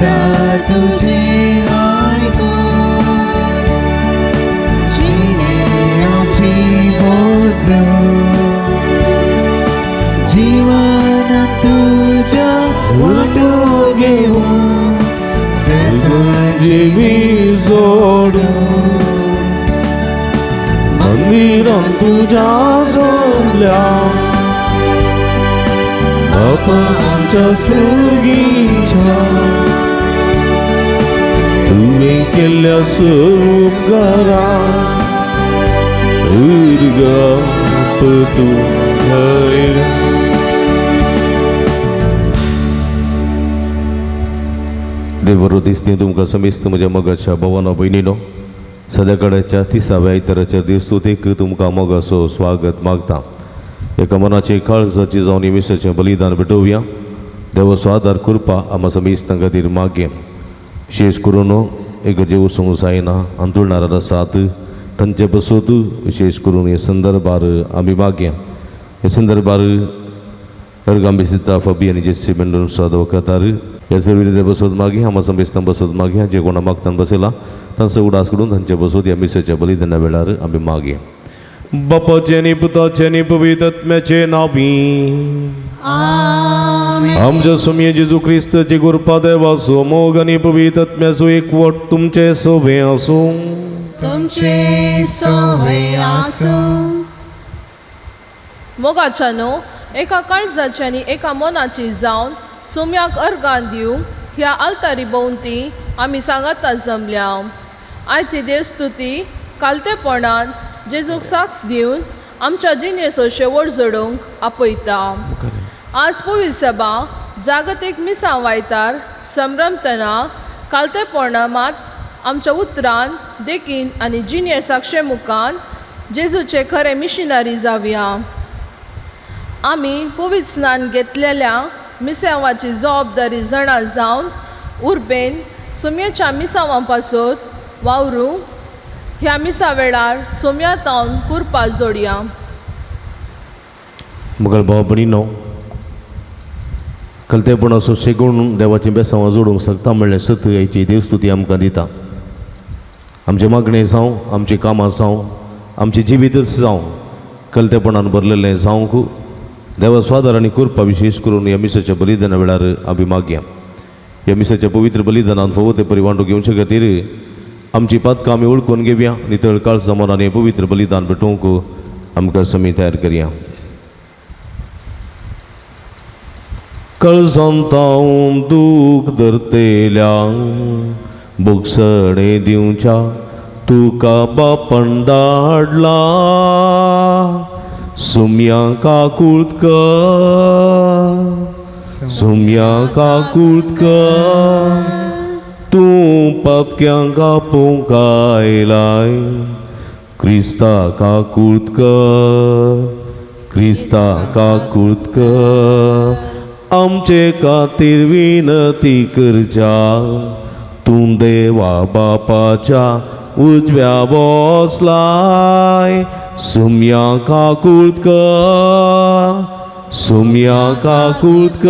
दार तुझे ऐकून जिण्याची बदलून जीवन तुझ्या वाटो घेऊन संजीवी जोडून मंदिरात तुझ्या सोडल्या बापा आमच्या सुरगीच्या तुवे केल्या उपकारा उर्गप तू खैर. देवरो दिसते तुमकां समेस्त म्हज्या मोगाच्या भवना भयणीनो, सद्याकाळच्या 30व्या इतराच्या दिवस्तुतेक तुमकां मोगाचो स्वागत मागता. एका मनाची काळजाची जावन येशूचें बलिदान भेटोवया. देवाचो आदार कृपा आम्हा समेस्तां खातीर मागया. विशेष करून एक जीव वचूंक जायना अंतुळणारा आसात तांचे बसोत विशेष करून हे संदर्भार आमी मागया. हे संदर्भार अर्गांबिसिता फबी आनी जेसी मेंडून साद वखतार ह्या सर्विरीते बसोत मागी आम्हा समेस्तां बसोत मागया. जे कोणा मागतान बसयला तांचो उडास करून तांचे बसोत ह्या मिसेच्या बलिदाना वेळार आमी मागया. बापाचे आनी पुताचे आनी पवित्र आत्म्याचे नांवी आमच्या स्वामी जेजू क्रिस्ताची कृपा देवाचो मोग आनी पवित्र आत्म्याचो एकवट तुमचे सोबे आसूं. तुमचे सोबे आसूं. मोगाच्यानो एका काळजाची आनी एका मनाची जावन सोम्याक अर्गां दिवंक ह्या आल्तारी भोंवती आमी सांगाता जमल्या. आयची देवस्तुती कालतेपणान जेजूक साक्ष दिवन आमच्या जिणेचो शेवट जोडूंक आपयता. आज पवित्र सभा जागतीक मिसां वायतार संभ्रमतना कालतेपणांत आमच्या उतरान देखीन आनी जिणे साक्षे मुखान जेजूचे खरे मिशनरी जावया. आमी पवित्र स्नान घेतलेल्या मिसांवाची जबाबदारी जाणा जावन उर्बेन सोम्याच्या मिसांवां पासत वावरूंक ह्या मिसा वेळार सोम्या तावन कुरपा जोडया. मुगल भाव भयणीनो, कलतेपणाचो शेगूण देवाची बेसांवां जोडूंक शकता म्हणल्यार सत हेची देवस्तुती आमकां दिता. आमचे मागणें जावं, आमची कामां जावं, आमची जिवीतच जावं कलतेपणान भरलेलें जावंक देवा स्वादार आनी कृपा विशेष करून ह्या मिसाच्या बलिदाना वेळार आमी मागया. ह्या मिसाच्या पवित्र बलिदानान फोव ते परी वांटो घेवचे खातीर आमची पातकां आमी वळखून घेवया. नितळ काळ जमानान हें पवित्र बलिदान भेटोवंक आमकां समी तयार करया. कळसांतावन दूख धरतेल्यांक बोगसणे दिवच्या तुका बापान धाडला. सोम्या काकुळत सोम्या काकुळत तूं पापक्यांक आपोवंक आयलाय. क्रिस्ता काकुळत क्रिस्ता काकुळत आमचे खातीर विनती करच्या. तूं देवा बापाच्या उजव्या बसलाय. सोम्या काकुळत सोम्या काकुळत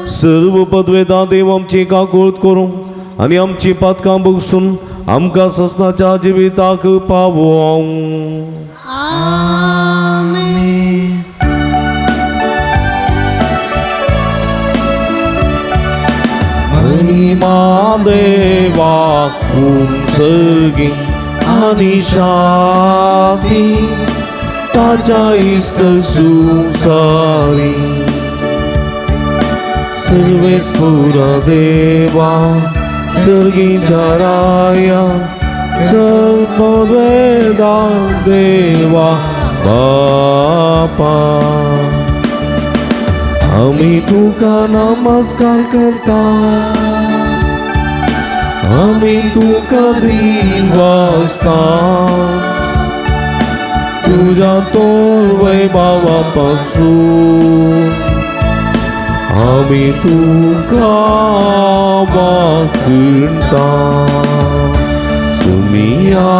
सर्व पदवेदां देव आमची काकुळत करूं आनी आमची पातकां बगसून आमकां ससनाच्या जिविताक पावोवं. आमेन. महिमा देवाक सर्गी आनी शांती ताच्या इष्ट सुसारी. सर्वेस्वर देवा सर्गीच्या राया सर्ववेदा देवा बापा. आमी तुका नमस्कार करता. आमी तुका दिवस्ता. तुझ्या तोर वैभवापासून आमी तुका वाखणटा. सुमिया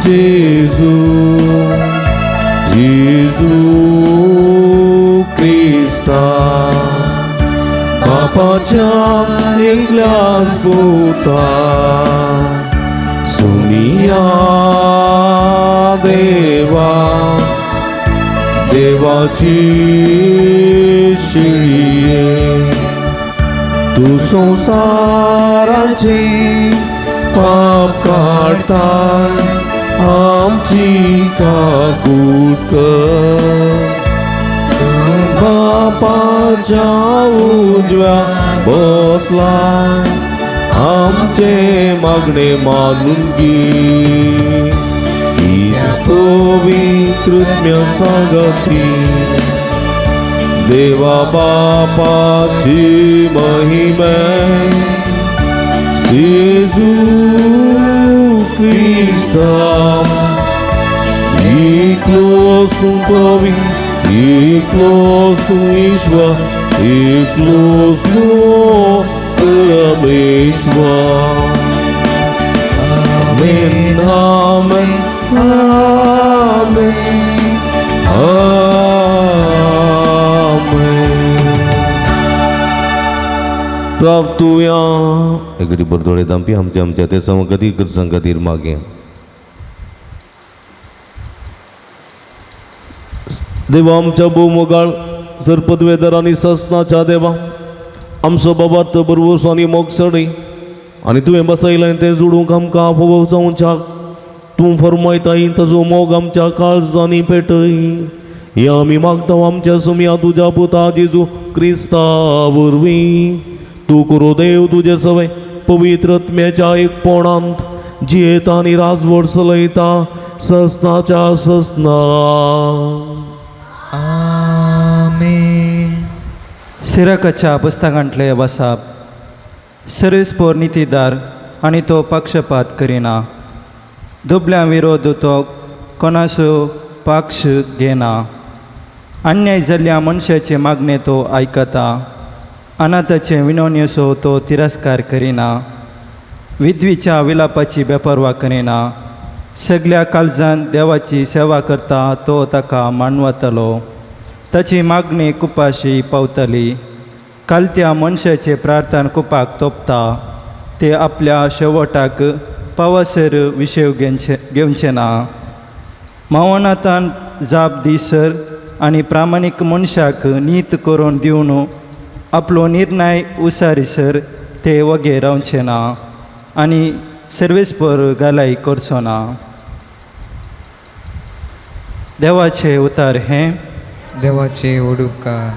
जेजू जेजू क्रिस्ता बापाच्या एकल्यास पोटा सुनिया देवा देवाची शिळिये तू संसाराचे पाप काढताय आमची काकूट कर बापाच्या उजव्या बसलाय आमचे मागणे मानून घे पवित्रज्ञ सांगती देवा बापाची महिमा येशू Cristo Iklos tu povi Iklos tu ishva Iklos tu Rameshva Amen Amen Amen Amen प्राप्तुया एकडी बरदोळे दांपी आमच्या ते समगती संगतीर मागे देवा आमच्या भूमोगाळ सरपदवेदर आणि ससनाच्या देवा आमचो बाबात बरोबर आणि मोगसडे आणि तुवें बसयलें तें जोडूंक आमकां फोव जावच्या तूं फरमायताय ताजो मोग आमच्या काळजांनी पेटय हे आमी मागता आमच्या सुमया तुज्या पुता जेजू क्रिस्ता वरवीं तू करो देव तुझे सवय पवित्रत्म्याच्या एकपणांत जियेता आनी राजवट चलयता ससनाच्या ससना आमेन. सिरकाच्या पुस्तकांतले वसाप सर्वेस्पोर नितीदार आनी तो पक्षपात करिना दुबल्या विरोध तो कोणाचो पक्ष घेना अन्याय जाल्ल्या मनशाचे मागणे तो आयकता अनाथाचे विनवणेचो तो तिरस्कार करिना विधवीच्या विलापाची बेपर्वा करिना सगळ्या काळजान देवाची सेवा करता तो ताका मानवतलो ताची मागणी कुपाशी पावतली कालत्या मनशाचे प्रार्थना कुपाक तोपता ते आपल्या शेवटाक पावसर विशय घेवचे ना मावनातान जाप दिसर आनी प्रामाणीक मनशाक नीत करून दिवन आपलो निर्णय उसारीसर ते वगे रावचे ना आनी सर्वेस्पर घालाई करचो ना देवाचे उतार हें देवाचे ओडुपकार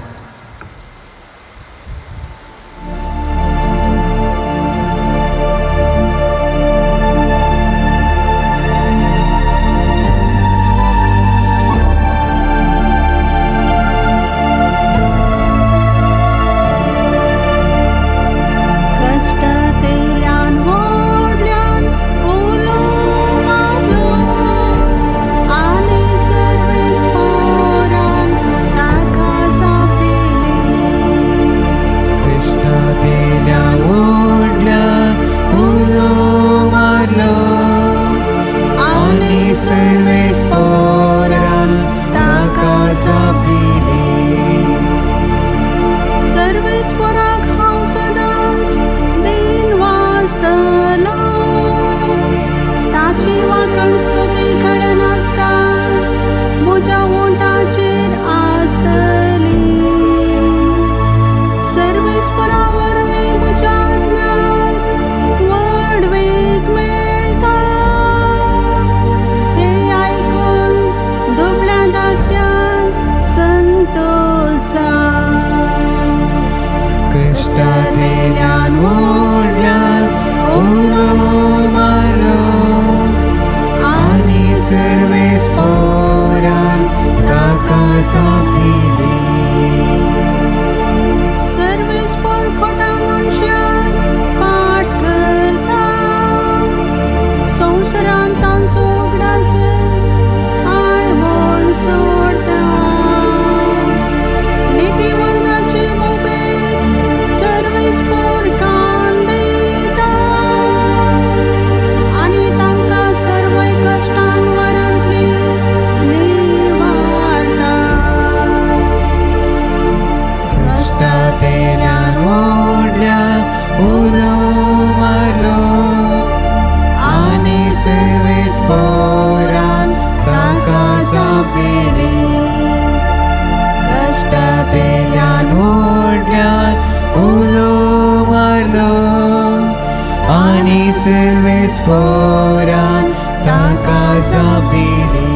स्पोरान ताका जाप दिली.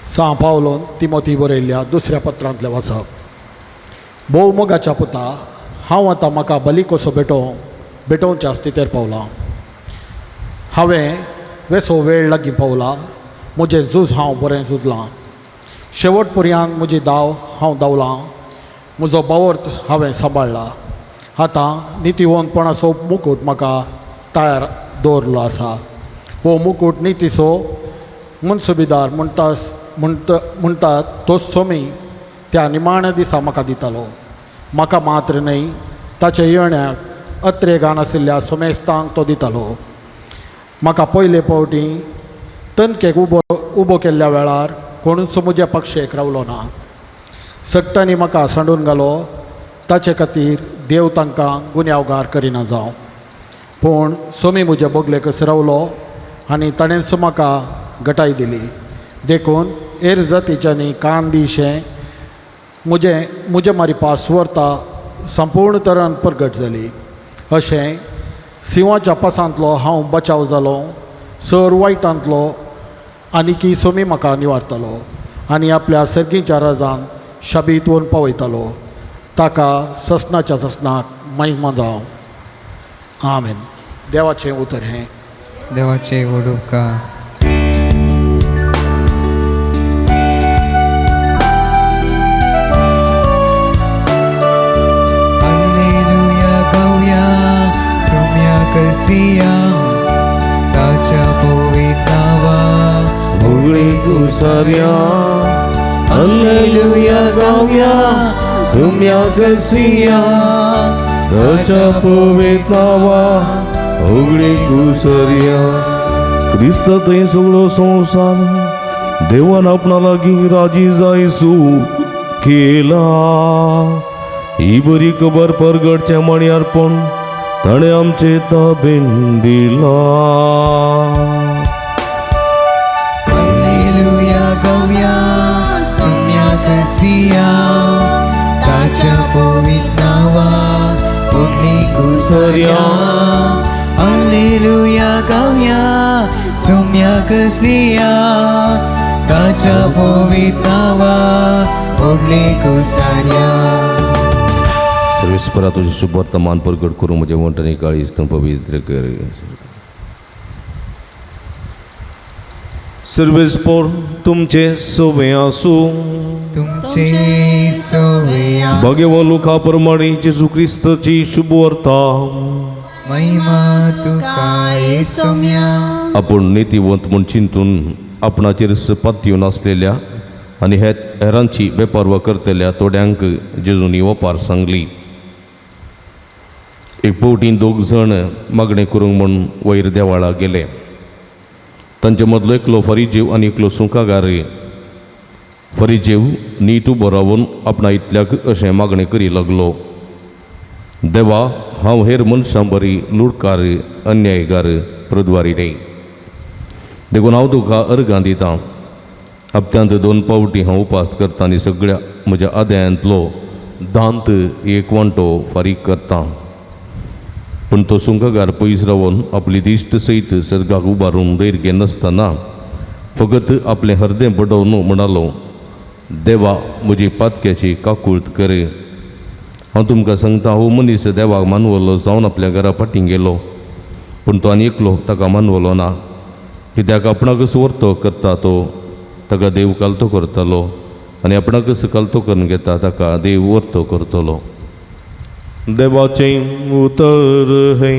सा पावलोन तिमोथी बरयल्ल्या दुसऱ्या पत्रांतले वाचप. भोव मोगाच्या पुता, हांव आतां म्हाका बली कसो भेटोवच्या स्थितीर पावलां. हांवें वेसो वेळ लागीं पावला. म्हजें झूज हांव बरें झुजलां. शेवट पर्यंत म्हजी दाव हांव धांवलां. म्हजो बावर्त हांवें सांबाळ्ळा. आतां नितीवंतपणाचो मुकूट म्हाका तयार दवरलो आसा. हो मुकूट नितीचो मनसुबेदार म्हणटात तो सोमी त्या निमाण्या दिसा म्हाका दितालो. म्हाका मात्र न्हय, ताच्या येवण्याक अत्रेगान आशिल्ल्या सोमेस्तांक तो दितालो. म्हाका पयले फावटी तणकेक उबो केल्ल्या वेळार कोणूच म्हज्या पक्षेक रावलो ना. सट्टांनी म्हाका सांडून घालो. ताचे खातीर देव तांकां गुन्यांवकार करिना जावं. पूण सोमी म्हजे बोगलेक रावलो आनी ताणेंच म्हाका घटाय दिली. देखून एर जातीच्यांनी कान दिशें म्हजे मारिपा सुवार्ता संपूर्ण तरान प्रगट जाली. अशें सिंवाच्या पासांतलो हांव बचाव जालो. सर वायटांतलो आनीकी सोमी म्हाका निवारतालो आनी आपल्या सर्गीच्या राजान शाबीत वन पावयतालो. ताका ससनाच्या ससनाक महिमा जावं. आमेन. देवाचें उतर हें. देवाचे व्हड उपकार. कसिया ताच्या पवित्र नावा उगडी गुसार्या. हल्लेलुया गावया सुम्या कसिया ताच्या पवित्र नावा उगडी गुसार्या. क्रिस्त थंय सगळो संवसार देवान आपणा लागीं राजी जायसू केला. ही बरी खबर परगडच्या मण्यार्पण ताणें आमचे ताबेन दिला. हालेलुया गावया सुम्या कसिया ताच्या पवित्र नावा उगडी गुसार्या. हालेलुया गावया सुम्या कसिया ताच्या पवित्र नावा उगडी गुसार्या. सर्वेस्परा तुझे शुभ वर्तमान प्रगट करून म्हजे वंटणी काळीज तूं पवित्र कर. सर्वेस्पर तुमचे सोबे आसूं. तुमचे सोवया भगेवो लुका प्रमाणे जेजू क्रिस्ताची शुभ वार्ता. महिमा तुका येसुम्या. आपण नितीवंत म्हूण चिंतून आपणाचेर सपात्यो नासलेल्या आनी हेरांची बेपारवा करतल्या थोड्यांक जेजूनी वपार सांगली. एक फावटी 2 जण मागणें करूंक म्हूण वयर देवाळा गेले. तांचे मदलो एकलो फरिजेव आनी एकलो सुकागार. फरिजेव नीट उबो रावन आपणा इतल्याक अशें मागणें करी लागलो. देवा, हांव हेर मनशां बरी लुडकार अन्यायकार प्रद्वारी न्हय. देखून हांव तुका अर्गां दितां. हप्त्यांत 2 फावटी हांव उपास करतां आनी सगळ्या म्हज्या आद्यांतलो दांत एक वांटो फारीक करतां. पूण तो सुंकागार पयस रावन आपली दिश्ट सयत सर्गाक उबारून दैर घेनासतना फकत आपलें हरदें बडोवन म्हणालो, देवा, म्हजी पातक्याची काकूळट कर. हांव तुमकां सांगता, हो मनीस देवाक मानवलो जावन आपल्या घरा फाटीं गेलो. पूण तो आनी एकलो ताका मानवलो ना. कित्याक आपणाकच वर्तो करता तो ताका देव कालतो करतलो आनी आपणाकच कालतो करून घेता ताका देव वर्तो करतलो. देवाचें उतर है.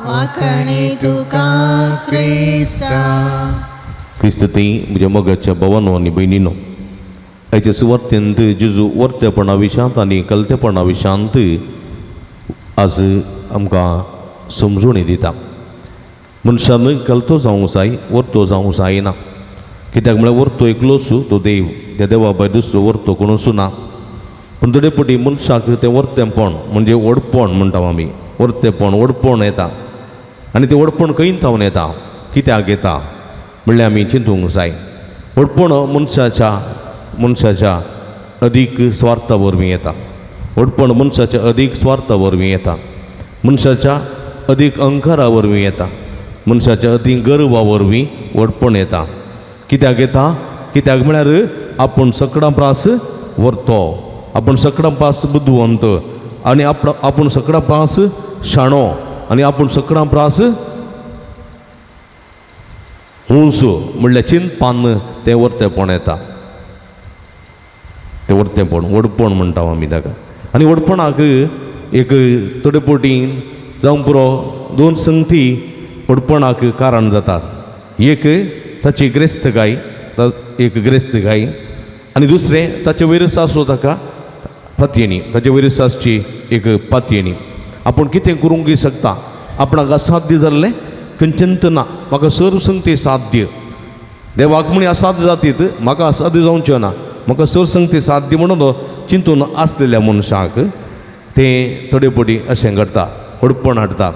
वाखणी तुका क्रिस्ता. क्रिस्त ती म्हज्या मोगाच्या भावांनो आनी भयणींनो, हेचे सुवातेंत जेजू वर्तेपणा विशांत आनी कलतेपणा विशांत आज आमकां समजुणी दिता. मनशान कलतो जावंक जाय, वर्तो जावंक जायना. कित्याक म्हळ्यार वर्तो एकलोच तो देव, त्या देवा भायर दुसरो वर्तो कोणूच ना. पूण थोडेपटी मनशाक तें वर्तेपण म्हणजे वडपण म्हणटा आमी. वर्तेपण वडपण येता आनी तें वडपण खंय थावन येता, कित्याक येता म्हणल्यार आमी चिंतूंक जाय. वडपण मनशाच्या अदीक स्वार्था वरवीं येता. वडपण मनशाच्या अदीक स्वार्था वरवीं येता, मनशाच्या अदीक अहंकारा वरवीं येता, मनशाच्या अदीक गर्वा वरवीं वडपण येता. कित्याक येता? कित्याक म्हळ्यार आपूण सकडां प्रास व्हरतो, आपूण सकडां प्रास बुद्धवंत, आनी आपूण सकडां प्रास शाणो, आनी आपूण सकडां प्रास हुंस म्हणल्यार चिंतपान तें वर्तेपण येता. तें वर्तेपण वडपण म्हणटा आमी ताका. आनी वडपणाक एक थोडे पटीन जावं पुरो दोन संगती वडपणाक कारण जातात. एक ताची ग्रेस्तकाय, एक ग्रेस्तकाय, आनी दुसरें ताचे वयर आसूं ताका पातयेनी, ताचे वयर आसची एक पातयेनी. आपूण कितें करूंक शकता, आपणाक असाध्य जाल्लें खंयचेंत ना. म्हाका सर्व संगती साध्य, देवाक म्हणी असाध्य जातीत, म्हाका असाध्य जावचें ना, म्हाका सर्व संगती साध्य म्हणून चिंतून आसलेल्या मनशाक तें थोडे पटी अशें घडटा, वडपण हाडटा.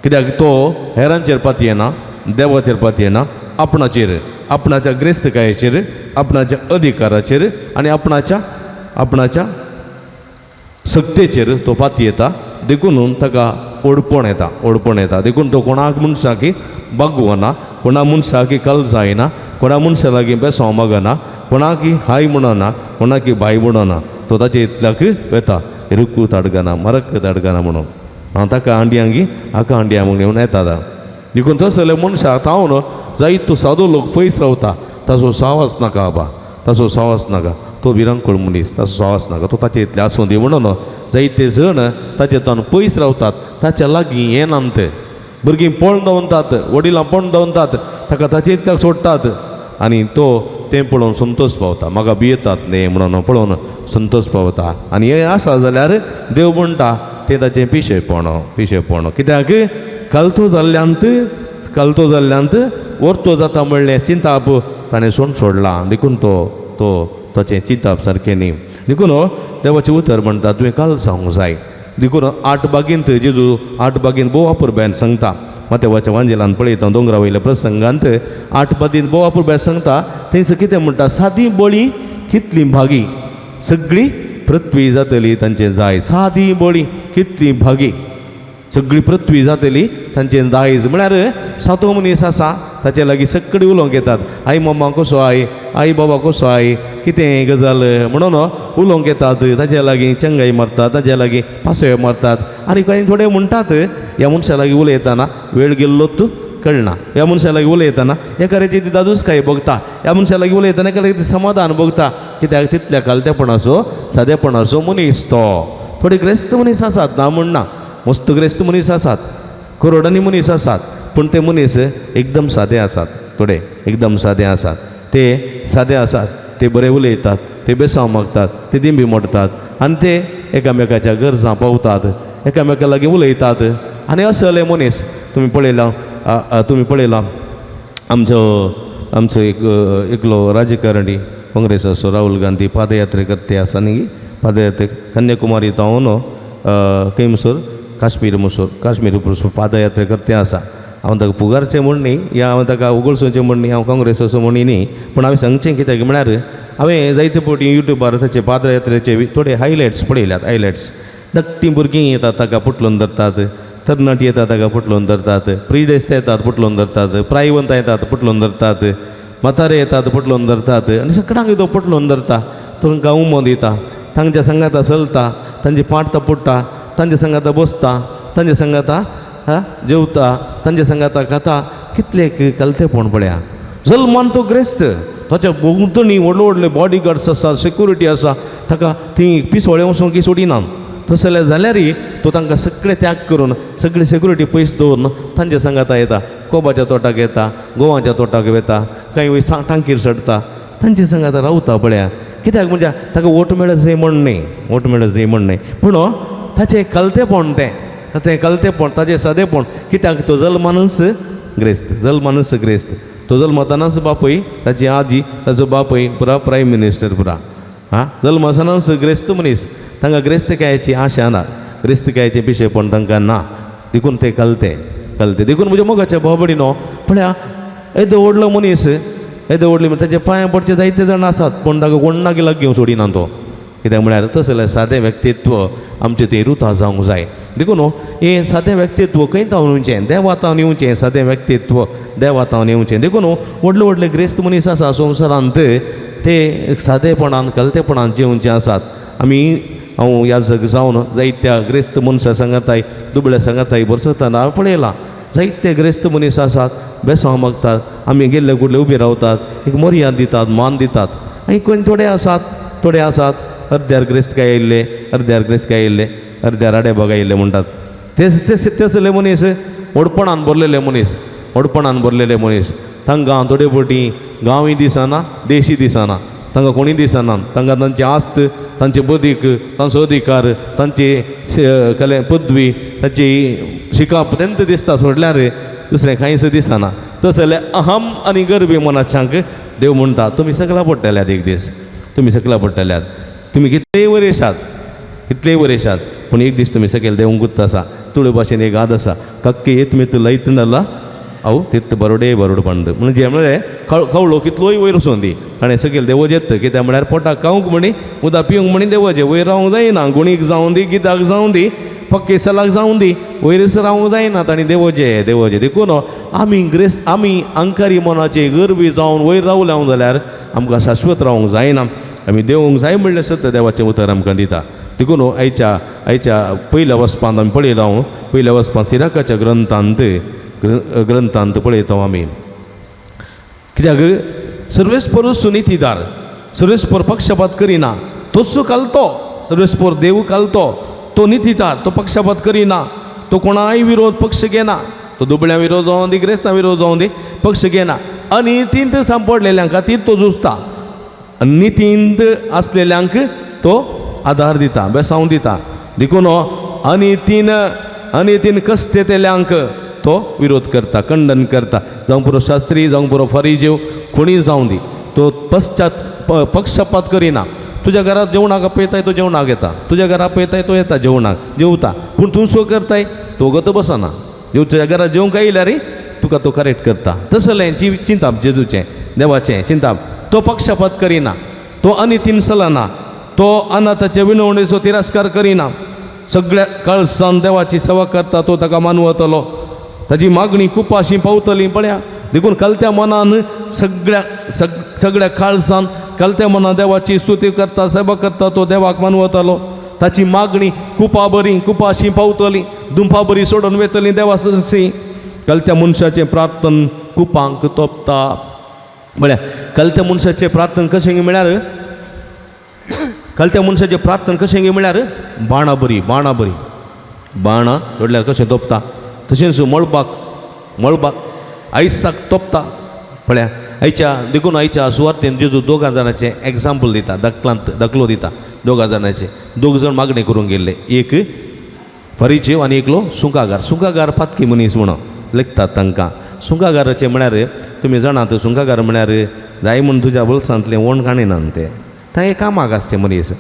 कित्याक तो हेरांचेर पातयेना, देवाचेर पातयेना, आपणाचेर, आपणाच्या ग्रेस्तकायेचेर, आपणाच्या अधिकाराचेर आनी आपणाच्या सक्तेचेर तो पातयेता. देखून ताका ओडपण येता, ओडपण येता. देखून तो कोणाक मनशाक बागवना, कोणा मनशाक कल जायना, कोणा मनशा लागीं बेसांव मागना, कोणाक हाय म्हणना, कोणाक बाय म्हणना. तो ताचे इतल्याक वेता, रुकू ताडगना, मरक ताडगना म्हणून. हांव ताका हांडयांगी हाका हांडया म्हणून येता. देखून तसो जाल्यार मनशाक तावन जायतो सादो लोक पयस रावता, ताचो सावास नाका बाबा, ताचो सावास नाका. तो विरंकूळ मनीस, ताचो सावास नाका, तो ताचे इतले आसूं दी म्हणून जायते जण ताचे तान पयस रावतात. ताच्या लागीं येनात, भुरगीं पळोवन दवरतात, वडिलां पळोवन दवरतात, ताका ताचे इतल्याक सोडटात. आनी तो तें पळोवन संतोश पावता, म्हाका भियेतात न्ही म्हणून पळोवन संतोश पावता. आनी हें आसा जाल्यार देव म्हणटा तें ताचें पिशेपण. कित्याक कालतो जाल्ल्यांत वर्तो जाता म्हणलें चिंताप ताणें सोडलां. देखून तो ताचें चिंताप सारकें न्ही. देखून देवाचें उतर म्हणटा तुवें काल सांगूंक जाय. देखून 8 बागेंत जेजू 8 बागेंत बोवा पुरब्यान सांगता. मातेवाच्या वांजेलान पळयता दोंगरा वयल्या प्रसंगांत 8 बागेंत बोवा पुरब्यान सांगता. थंयसर कितें म्हणटा, सादी बळी कितली भागी, सगळी पृथ्वी जातली तांचें जाय. सादी बळी कितली भागी, सगळी पृथ्वी जातली तांचें दायज. म्हळ्यार सातो मनीस आसा ताचे लागीं सगळीं उलोवंक येतात. आई मम्मा कसो आय, आई बाबा कसो आय, कितें गजाल म्हणून उलोवंक येतात. ताचे लागीं चंगाई मारतात, ताचे लागीं पासय मारतात. आनी कांय थोडे म्हणटात ह्या मनशा लागीं उलयतना वेळ गेल्लोच कळना, ह्या मनशा लागीं उलयतना एका रेची ती दादूसकाय भोगता, ह्या मनशा लागीं उलयतना एका रेची समाधान भोगता. कित्याक तितल्या कालतेपणाचो सादेपणाचो मनीस तो. थोडे ग्रेस्त मनीस आसात ना म्हणना, मस्त ग्रेस्त मनीस आसात, करोडांनी मनीस आसात, पूण ते मनीस एकदम सादे आसात. थोडे एकदम सादे आसात, ते सादे आसात, ते बरे उलयतात, ते बेसांव मागतात, ते दिंबी मोडटात, आनी ते एकामेकाच्या गरजां पावतात, एकामेका लागीं उलयतात. आनी असले मनीस तुमी पळयलां आमचो एकलो राजकारणी काँग्रेसाचो राहुल गांधी पादयात्रे करते आसा न्ही. पादयात्रे कन्याकुमारी तावन खंय म्हणसर काश्मीर म्हणसर पादयात्रे करते आसा. हांव ताका पुगारचें म्हण न्ही, या हांव ताका उगडसूचें म्हण न्ही, हांव काँग्रेसाचो म्हणी न्ही, पूण हांवें सांगचें कित्याक म्हळ्यार हांवें जायते फावटी युट्यूबार ताचे पादयात्रेचे थोडे हायलायट्स पळयल्यात. हायलायट्स धाकटीं भुरगीं येतात ताका पुटलोवन धरतात, तरणाटी येतात ताका पुटलोवन धरतात, प्रिडेस्त येतात पुटलोवन धरतात, प्रायवंत येतात पुटलोवन धरतात, म्हातारे येतात पुटलोवन धरतात, आनी सगळ्यांक तो पुटलोवन धरता. तांकां उमो दिता, तांच्या संगाता चलता, तांची पाट पुट्टा, तांच्या संगाता बसता, तांच्या संगाता जेवता, तांच्या संगाता खाता. कितले कलतेपण पळया. जल्मान तो ग्रेस्त, ताच्या भोंवतणी व्हडले व्हडले बॉडीगार्ड्स आसा, सेक्युरिटी आसा, ताका थंय पिसोळे वचूंक सोडिनात. तशें जाल्यारय तो तांकां सगळे त्याग करून सगळे सेक्युरिटी पयस दवरून तांच्या संगाता येता. कोबाच्या तोटाक येता, गोवाच्या तोटाक येता, कांय टांकीर सडटा, तांच्या संगाता रावता पळया. कित्याक म्हणजे ताका वोट मेळत जाय म्हण न्ही, वोट मेळत जाय म्हण न्ही, पूण ताचें कलतेपण तें कलतेपण, ताचें सादेपण. कित्याक तो जल्मानच ग्रेस्त, तो जल्मतानाच बापूय, ताची आजी, ताचो बापूय पुरा प्रायम मिनिस्टर पुरा. जल्मसानच ग्रेस्त मनीस, तांकां ग्रेस्तकायेची आशा ना, ग्रेस्तकायेचें पिशेपण तांकां ना. देखून ते कलते. देखून म्हज्या मोगाच्या भावबडी न्हू पळया, येदो व्हडलो मनीस, येदो व्हडली ताचे पांयां पडचे जायते जाण आसात, पूण ताका कोण नागी लाग घेवंक सोडिना तो. कित्याक म्हळ्यार तसलें सादें व्यक्तित्व आमचें तें रुता जावंक जाय देखून हें सादें व्यक्तित्व खंय तावन येवचें देवातावन येवचें सादें व्यक्तित्व देवातावन येवचें देखून व्हडले व्हडले ग्रेस्त मनीस आसा संवसारांत ते सादेपणान कलतेपणान जिवचे आसात आमी हांव याजक जावन जायत्या ग्रेस्त मनशां सांगाताय दुबळ्या सांगाताय बरसतना पळयलां जायते ग्रेस्त मनीस आसात बेसांव मागतात आमी गेल्ले कुडले उबे रावतात एक मर्याद दितात मान दितात आनी कोण थोडे आसात अर्द्यार ग्रेस्त काय येयल्ले अर्द्यार ग्रेस्त काय येयल्ले अर्द्यार आडेबाग येयल्ले म्हणटात तेसले मनीस ओडपणान भरलेले मनीस तांकां थोडे फावटी गांवय दिसना देशी दिसना तांकां कोणी दिसना तांकां तांची आस्त तांचे बदीक तांचो अधिकार तांची पदवी तांची शिकाप तेंत दिसता सोडल्यार दुसरें कांयच दिसना तसले अहम आनी गर्वी मनाच्यांक देव म्हणटा तुमी सकला पडटल्यात एक दीस तुमी सकला पडटल्यात तुमी कितलेय वरेशात पूण एक दीस तुमी सकयल देव गुत्त आसा तुळे भाशेन एक गाद आसा कक्के येत मेत लयत नल्ला अव तित्त बरोडे बरोड पंड म्हणजे म्हळ्यार कवळो कितलोय वयर वचून दी ताणें सकयल देव जेत कित्याक म्हळ्यार पोटाक खावंक म्हणी उदक पिवंक म्हणी देवाचें वयर रावंक जायना गुणीक जावं दी गिताक जावं दी पक्के सलाक जावं दी वयरच रावंक जायना ताणी देवाचें देखून आमी अंकारी मनाचे गरबी जावन वयर रावल्या जाल्यार आमकां शाश्वत रावंक जायना आमी देवूंक जाय म्हणलें सत्य देवाचें उतर आमकां दिता देखून आयच्या पयल्या वचपांत आमी पळयलां पयल्या वचपांत सिराकाच्या ग्रंथांत पळयता आमी कित्याक सर्वेस्पर सुनितीदार सर्वेस्पर पक्षपात करिना तोच घालतो सर्वेस्पर देव घालतो तो नितीदार तो पक्षपात करिना तो कोणाय विरोध पक्ष घेना तो दुबळ्या विरोध जावं दी ग्रेस्तां विरोध जावं दी पक्ष घेना अनितींत सांपडलेल्या खातीर तो झुजता नितींत आसलेल्यांक तो आधार दिता बेसांव दिता देखून अनितीन कश्ट येतेल्यांक तो विरोध करता खंडन करता जावं पुरो शास्त्री जावं पुरो फरिजीव कोणी जावं दी तो पक्षपात करिना तुज्या घरात जेवणाक आपयताय तो जेवणाक येता तुज्या घरा आपयताय तो येता जेवणाक जेवता पूण तूं सो करताय तो गत बसना तुज्या घरात जेवंक आयल्यार तुका तो करेक्ट करता तसलें चिंताप जेजूचें देवाचें चिंताप तो पक्षपात करिना तो अनितीन चलना तो अनाथाचे विनवणेचो तिरस्कार करिना सगळ्या काळसान देवाची सेवा करता तो ताका मानवतलो ताची मागणी खूप अशी पावतली पळया देखून कलत्या मनान सगळ्या काळसान कलत्या मनान देवाची स्तुती करता सेवा करता तो देवाक मानवतलो ताची मागणी खुपा बरी खूप अशी पावतली दुंपा बरी सोडून वेतली देवा ससी कलत्या मनशाचें प्रार्थन खुपांक तोपता म्हळ्यार कलत्या मनशाचें प्रार्थन कशें म्हळ्यार कलत्या मनशाचें प्रार्थन कशें म्हळ्यार बाणां बरी बाणां सोडल्यार कशें तोपता तशेंच मळबाक आयसाक तोपता पळया देखून आयच्या सुवार्थेन जेजू 2 जाणांचें एग्जाम्पल दिता दाखलो दिता 2 जाणांचे 2 जाण मागणी करूंक गेल्ले एक फरिजीव आनी एकलो सुंकागार पातकी मनीस म्हणून लेखतात तांकां सुंकागाराचें म्हळ्यार तुमी जाणात सुंकागार म्हळ्यार जाय म्हूण तुज्या बोल्सांतलें वण काणिनात ते थंय कामाक आसचे मनीस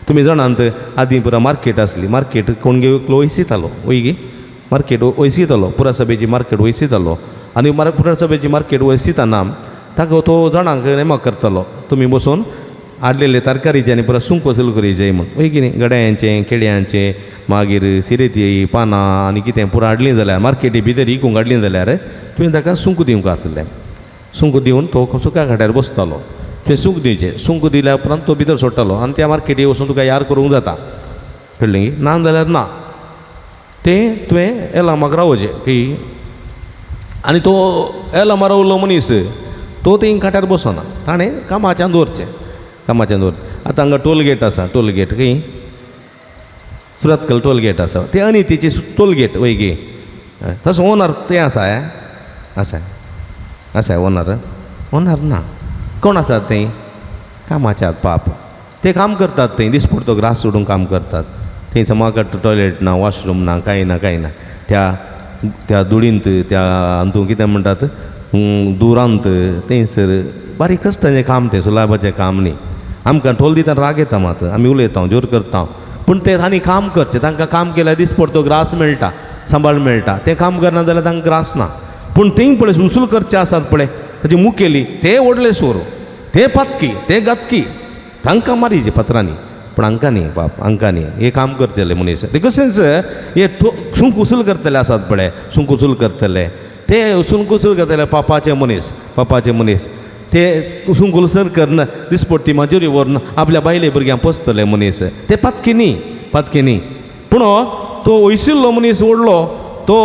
तुमी जाणात आदीं पुरा मार्केट आसली मार्केट कोण एकलो वयसितालो वयगी मार्केट वयसितालो पुरसभेची मार्केट वयसितालो आनी पुरसभेची मार्केट वयसितना ताका तो जाणांक नेमक करतालो तुमी बसून हाडलेले तरकारीचे आनी पुरा सुंक वसूल करीचे म्हूण वयगी न्ही गड्यांचें केड्यांचें मागीर सिरेती पानां आनी कितें पुरो हाडलीं जाल्यार मार्केटी भितर इकूंक हाडलीं जाल्यार तुवें ताका सुंक दिवंक आसलें सुंक दिवन तो सुक्या घाट्यार बसतालो तें सूक दिवचें सूक दिल्या उपरांत तो भितर सोडटालो आनी त्या मार्केटी वचून तुका यार करूंक जाता कळ्ळें न्ही ना जाल्यार ना तें तुवें एलामाक रावचें की आनी तो एलामा रावलो मनीस तो थंय काट्यार बसना ताणें कामाच्यान दवरचें आतां हांगा टोल गेट आसा टोल गेट खंय सुरतकल टोल गेट आसा ते अनितीची टोल गेट वयगी तसो ओनर तें आसा ओनर ना कोण आसात थंय कामाचे पाप ते काम करतात थंय दिसपडतो ग्रास सोडून काम करतात थंय म्हाका टॉयलेट ना वॉशरूम ना कांय ना त्या धुळींत त्या हातूं कितें म्हणटात दुरांत थंयसर बारीक कश्टाचें काम तें सुलाबाचें काम न्ही आमकां टोल दिता राग येता मात आमी उलयता जोर करता पूण ते तांणी काम करचें तांकां काम केल्यार दिसपडतो ग्रास मेळटा सांबाळ मेळटा तें काम करना जाल्यार तांकां ग्रास ना पूण थंय पळय उसूल करचे आसात पळय ताची मुखेली ते व्हडले सोर ते पातकी ते गतकी तांकां मारीचे पत्रांनी पूण हांकां न्ही बाप हांकां न्ही हे काम करतले मनीस ते कशेंच हे सूंक उसूल करतले आसात पळय सूंक उसूल करतले ते सूंक उसूल करतले पापाचे मनीस ते सूंक उसूल करना दिसपट्टी माजुरी व्हरून आपल्या बायले भुरग्यांक पोसतले मनीस ते पातकी न्ही पूण तो वयशिल्लो मनीस ओडलो तो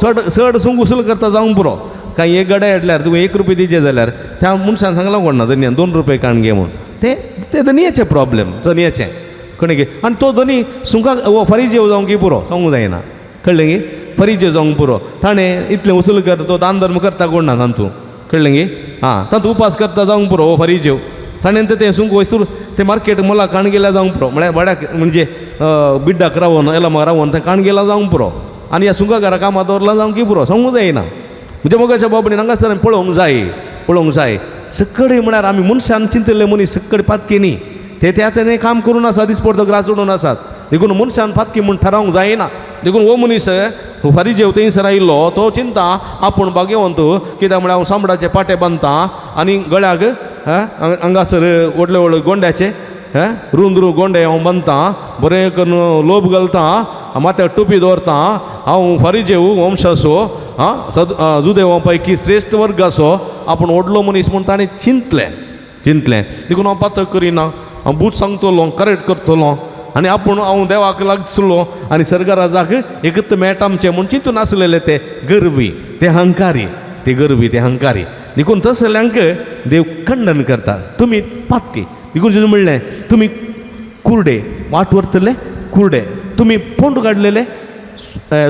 चड सूंक उसूल करता जावंक पुरो काय एक गड्या हाडल्यार तुवें 1 रुपया दिचे जाल्यार त्या मनशान सांगलां कोणा धन्यान 2 रुपया काण घे म्हूण ते धनियाचे प्रॉब्लेम धनियाचे कळ्ळें गे आनी तो धनी सुंकाक फरीजेव जावंक की पुरो सांगूंक जायना कळ्ळें गे फरीजेव जावंक पुरो ताणें इतलें उसूल करता तो दान धर्म करता कोण ना तांतू कळ्ळें गे हां तांतू उपास करता जावंक पुरो हो फरीजेव ताणें तें सुंक वयसूल तें मार्केट मोला काण गेल्या जावंक पुरो म्हळ्यार भाड्याक म्हणजे बिड्डाक रावोन एलामाक रावोन तें काण गेला जावंक पुरो आनी ह्या सुंका घरा कामां दवरला जावंक की पुरो सांगूंक जायना म्हणजे मोगाच्या बाबडीन हांगासर पळोवंक जाय सक्कडे म्हळ्यार आमी मनशान चिंतले मनीस सक्कडे पातकी न्ही ते तेणे काम करून आसा दिसपडतो ग्रास उडोवन आसात देखून मनशान पातकी म्हूण थारावंक जायना देखून हो मनीस फारीजेव थंयसर आयिल्लो तो चिंता आपूण भाग्यवंत कित्याक म्हळ्यार हांव सांबडाचे पाटे बांदता आनी गळ्याक हांगासर व्हडले गोंड्याचे रुंद गोंडे हांव बांदता बरें करून लोभ घालता माथ्यार टोपी दवरता हांव फारीजेव वंशाचो जुदेवा पैकी श्रेश्ठ वर्ग असो आपूण व्हडलो मनीस म्हूण ताणें चिंतलें देखून हांव पातळ करिना हांव बूट सांगतलो करेक्ट करतलो आनी हांव देवाक लागसलो आनी सर्गराजाक एकत्र मेळटा आमचें म्हूण चिंतून आसलेले ते गर्वी ते हंकारी देखून तसल्यांक देव खंडन करता तुमी पातकी देखून जेन्ना म्हणलें तुमी कुर्डे वाट व्हरतले कुर्डे तुमी पोंड काडलेले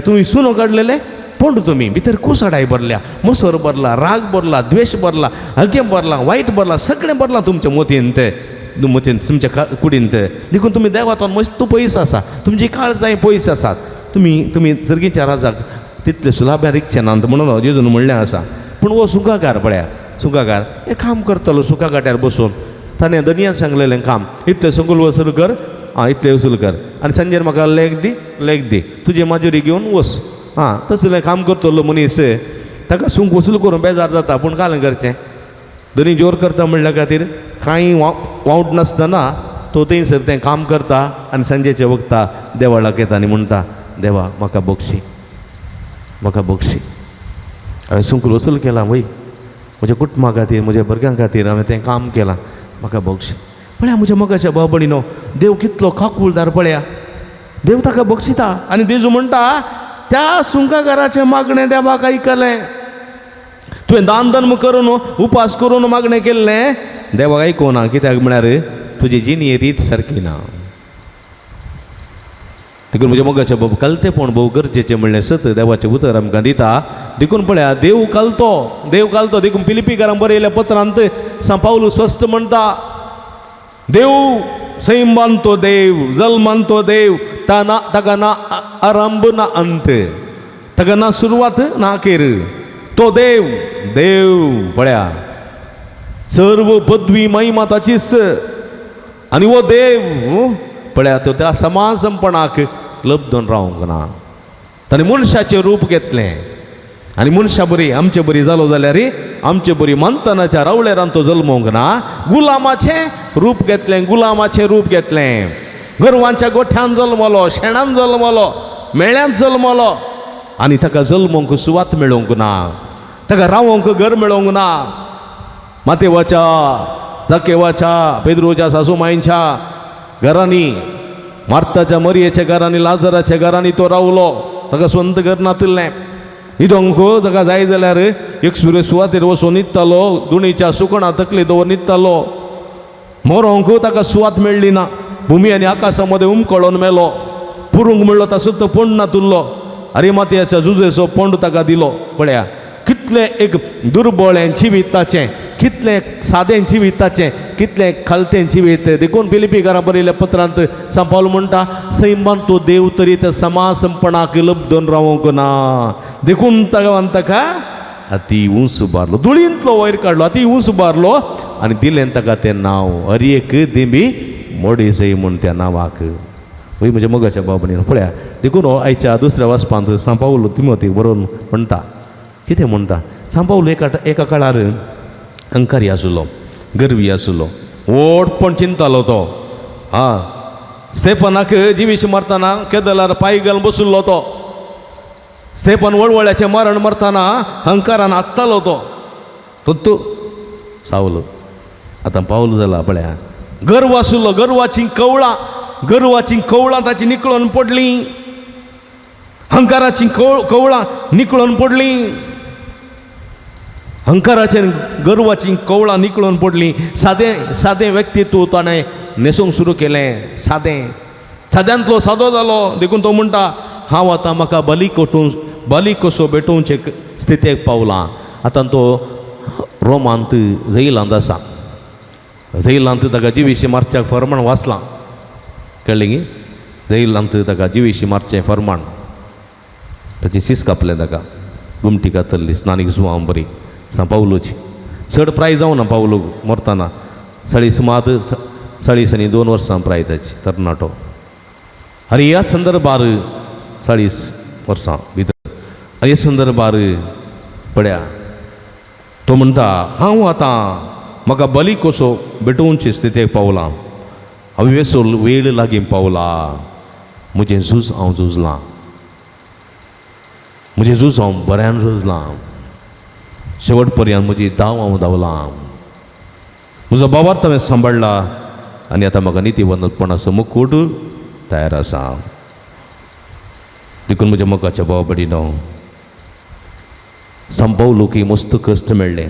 तुमी सुनो काडलेले पोंड तुमी भितर कुसडाय भरल्या मोसोर भरला राग भरला द्वेश भरला हगे भरला वायट भरला सगळें भरलां तुमच्या मोतयेंत तुमच्या कुडींत देखून तुमी देवातून मस्त पयस आसा तुमची काळजाय पयस आसात तुमी सर्गीच्या राजाक तितले सुलाब्यान रिकचे ना म्हणून जेजून म्हणलें आसा पूण हो सुकाकार पळया सुकाकार हें काम करतलो सुका गाट्यार बसून ताणें धनियान सांगलेलें काम इतलें सगूल वसूल कर इतलें वसूल कर आनी सांजेर म्हाका लेख दी तुजी माजुरी घेवन वच तसलें काम करतलो मनीस ताका सूंक वसूल करून बेजार जाता पूण कालें करचें धनी जोर करता म्हणल्या खातीर कांय वावट नासतना तो थंयसर तें काम करता आनी सांजेच्या वखता देवाळाक येता आनी म्हणटा देवा म्हाका बक्षी हांवें सूंक वसूल केलां वय म्हज्या कुटुंबा खातीर म्हज्या भुरग्यां खातीर हांवें तें काम केलां म्हाका बक्षी पळया म्हज्या मोगाच्या भाव भयणीनो देव कितलो काकूळदार पळया देव ताका बक्षिता आनी देजू म्हणटा त्या सुंकाकाराचें मागणें देवाक आयकलें तुवें दान धर्म करून उपास करून मागणें केल्लें देवाक आयकोना कित्याक म्हळ्यार तुजी जिणी रीत सारकी ना देखून म्हज्या मोगाच्या बाबा कलतेपण भोव गरजेचें म्हणलें सत देवाचें उतर आमकां दिता देखून पळया देव कालतो देखून फिलिपीकारांक बरयल्या पत्रांत पावल स्पश्ट म्हणटा देव सैमांतो देव जल्मांतो देव ताका ना आरंभ ना अंत ताका ना सुरवात ना अखेर तो देव पळया सर्व पदवी महिमा ताचीच आनी वो देव पळया तो त्या समाजपणाक लब्धून रावंक ना ताणें मनशाचें रूप घेतलें आनी मनशा बरी आमचे बरी जालो जाल्यार आमचे बरी मंथनाच्या रावळेरान तो जल्मोंक ना गुलामाचें रूप घेतलें गोरवांच्या गोठ्यान जल्मलो शेणान जल्मलो मेळ्यांत जल्मलो आनी ताका जल्मोंक सुवात मेळोंक ना ताका रावोंक घर मेळोंक ना मातेवाच्या जाकेवाच्या पेद्रोच्या सासूमाईंच्या घरांनी मार्ताच्या मरियेच्या घरांनी लाजराच्या घरांनी तो रावलो ताका स्वंत घर नातिल्लें न्हिदोंक ताका जाय जाल्यार एक सुवातेर वचून न्हिदतालो दुणीच्या सुकणां तकली दवर न्हिदतालो मोरोंक ताका सुवात मेळ्ळी ना भुमी आनी आकाशा मदें उमकळोन मेलो पुरूंक म्हणलो तासुद्दां पोंड नातुल्लो आरे मातयेच्या जुजेचो पोंड ताका दिलो पळया कितलें एक दुर्बळें जिवीत ताचें कितलें सादें जिवीत ताचें कितलें खालतें जिवीत देखून फिलिपीकारांक बरयल्या पत्रांत पावल म्हणटा सैमान तो देव तरी त्या समासपणाक लब्धून रावोंक ना देखून ताका अती उंच उबारलो धुळींतलो वयर काडलो अती उंच उबारलो आनी दिलें ताका तें नांव हरयेक देंबी मोडेसय म्हूण त्या नांवाक वय म्हज्या मोगाच्या बाबणीन पळया देखून आयच्या दुसऱ्या वाचपांत पावल तिमोथी बरोवन म्हणटा कितें म्हणटा पावल एका काळार अंकारी आसलो गर्वी आसलो ओडपण चिंतालो तो स्टेफनाक जिवीश मारतना केदलार पांय घालून बसुल्लो तो. स्टेफन वळवळ्याचें मरण मरतना हंकारान आसतालो तो सावलो आतां पावलो जाला पळया. गर्व आसुल्लो, गर्वाची कवळां ताची निकळून पडलीं. हंकाराची कवळां निकळून पडलीं. हंकाराचे गर्वाची कवळां निकळून पडलीं. सादें व्यक्तित्व ताणें नेसूंक सुरू केलें. साद्यांतलो सादो जालो. देखून तो म्हणटा हांव आतां म्हाका बली कसो भेटोवचे स्थितीक पावलां. आतां तो रोमांत जैलांत आसा. जैलांत ताका जिवीशी मारच्या फर्माण वाचलां. कळ्ळें गी? जैलांत ताका जिवीशी मारचें फर्माण. ताची सीस कापलें ताका. गुमटी कातरली स्नानीक जुवां बरी सा पावलोची. चड प्राय जावं ना पावलो मरतना. 42 वर्सां प्राय ताची तरणाटो. आनी ह्या संदर्भार 40 वर्सां भितर ह्या संदर्भार पळया तो म्हणटा हांव आतां म्हाका बली कसो भेटोवचे स्थितीक पावलां. हांव वेळ लागीं पावला. म्हजें झूज हांव झुजलां. म्हजें झूज हांव बऱ्यान झुजलां. शेवट पर्यंत म्हजी धांव हांव धांवलां. म्हजो बाबार्थ हांवें सांबाळला आनी आतां म्हाका नितीवंतपणाचो मुकूट तयार आसा. देखून म्हज्या मोगाच्या भावा भयणीनो, सांपावलोकी मस्त कश्ट मेळ्ळे.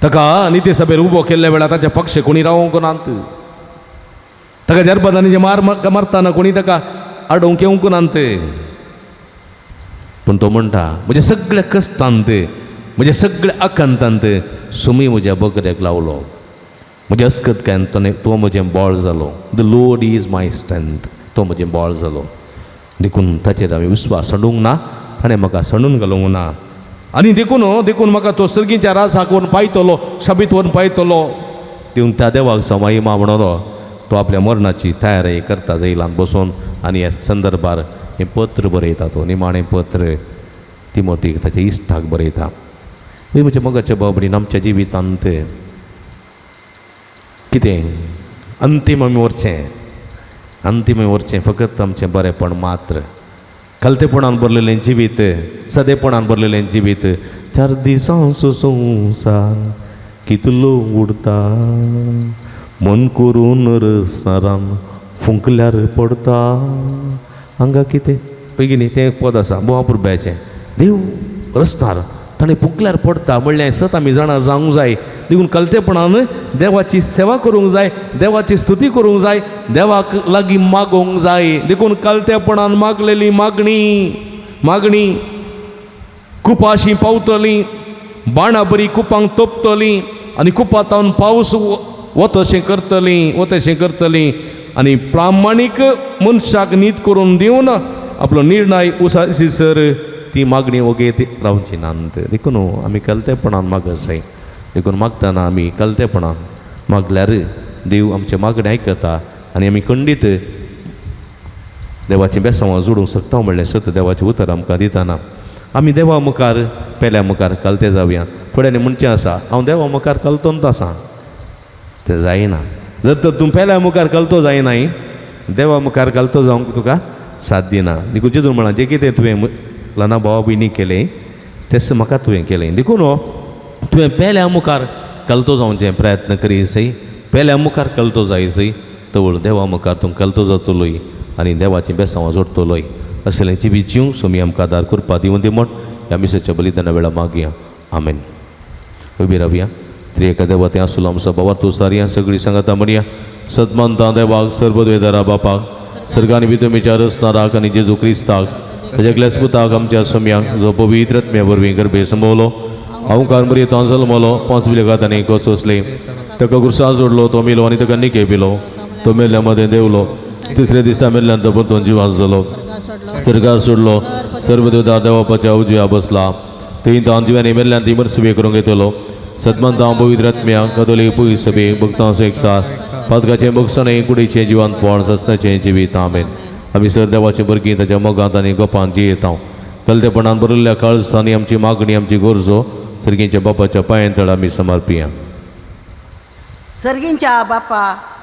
ताका निती सभेर उबो केल्ल्या वेळार ताचे पक्ष कोणी रावोंक नात. ताका जरबदानी मारतना कोणी ताका आडोवंक येवंक नात. पूण तो म्हणटा म्हज्या सगळ्या कश्टांत, म्हज्या सगळ्या आकांतांत सुमी म्हज्या बगऱ्याक लावलो. म्हज्या अस्कतकायेंत तो म्हजें बळ जालो. The Lord is my strength. तो म्हजें बळ जालो. देखून ताचेर हांवें विस्वास सोडूंक ना. ताणें म्हाका सोडून घालूंक ना. आनी देखून म्हाका तो सर्गीच्या रासाक व्हरून पायतलो, शाबीत व्हरून पायतलो. देखून त्या देवाक समायमा म्हणलो तो आपल्या मरणाची तयारी करता जैलांत बसून. आनी ह्या संदर्भार हें पत्र बरयता. तो निमाणें पत्र तिमोथीक ताच्या इश्टाक बरयता. म्हज्या मोगाच्या भाव भयणी, आमच्या जिवितांत कितें अंतीम आमी व्हरचें फकत आमचें बरेंपण मात्र. कलतेपणान भरलेलें जिवीत, सदेपणान भरलेलें जिवीत. 4 दिसांचो संवसार कितलो उरता, मन करून रसनारान फुंकल्यार पडता. हांगा कितें बेगिनी तें पद आसा बोवापुरब्याचें. देव रसनार ताणें फुंकल्यार पडटा म्हणलें सत आमी जाणा जावंक जाय. देखून कलतेपणान देवाची सेवा करूंक जाय, देवाची स्तुती करूंक जाय, देवाक लागीं मागोवंक जाय. देखून कलतेपणान मागलेली मागणी कुपाशी पावतली, बाणां बरी कुपांक तोपतली आनी कुपांतावन पावस वतशें करतली आनी प्रामाणीक मनशाक नीत करून दिवन आपलो निर्णय उसासीसर ती मागणी वगेत रावची नात. देखून आमी कलतेपणान मागत जाय. देखून मागतना आमी कलतेपणान मागल्यार देव आमचे मागणी आयकता आनी आमी खंडीत देवाचें बेसांवां जोडूंक शकता म्हणलें सत देवाचें उतर आमकां दितना आमी देवा मुखार पेल्या मुखार कलते जावया. थोड्यांनी म्हणचें आसा हांव देवा मुखार कलतोंत आसा. तें जायना. जर तर तूं पेल्या मुखार कलतो जायनाय देवा मुखार कलतो जावंक तुका साध्य ना. देखून जेजून म्हणा जें कितें तुवें ल्हाना भावा भयणी केलें तें म्हाका तुवें केलें. देखून तुवें पेल्या मुखार कलतो जावचें प्रयत्न करीसय, पेल्या मुखार कलतो जायसय तवळ देवा मुखार तूं कलतो जातलोय आनी देवाचीं बेसांवां जोडटलोय. असलें जिवीत जिवंक सोमी आमकां आदार करपा दिवन दी म्हण ह्या मिसेच्या बलिदाना वेळा मागया. आमेन. उबी रावया. त्रिएका देवा तें आसलो आमचो बाबा तूं सारया सगळीं सांगाता म्हणया. सदमंता देवाक सर्वद्वेदारा बापाक सर्गांनी भितुमीच्या रसनाराक आनी जेजू क्रिस्ताक ताच्या क्लेस्पुताक आमच्या सम्याक जो पवित्र आत्म्या वरवीं गर्भे संभवलो अवकार बरी तो जल्मलो 5 विलेगात आनी कोसोसले ताका कुर्सा जोडलो तो मेलो आनी ताका निके पिलो. तो मेल्ल्या मदें देवलो. तिसऱ्या दिसा मेल्ल्यान तो परतून जिवास जालो. सर्गार सोडलो. सर्वदेवदार देवापाच्या उजव्या बसला. थंय तान जिवांनी मेल्ल्यान ती मरसवे करूंक येतलो. सदमंता पवित्र आत्म्या कथोलीक पुय सभेक भक्तां सेकतात. पातकाचें भक्षणें कुडीचें जिवांतपण सस्नाचें जिवीत. आमेन. आमी सर देवाचें बरकी ताच्या मोगांत आनी गोपांत जियेता. कलतेपणान भरिल्ल्या काळजांनी आमची मागणी आमची गोरजो सर्गींच्या बापाच्या पांयां तळ आमी समर्पिया. सर्गींच्या बापा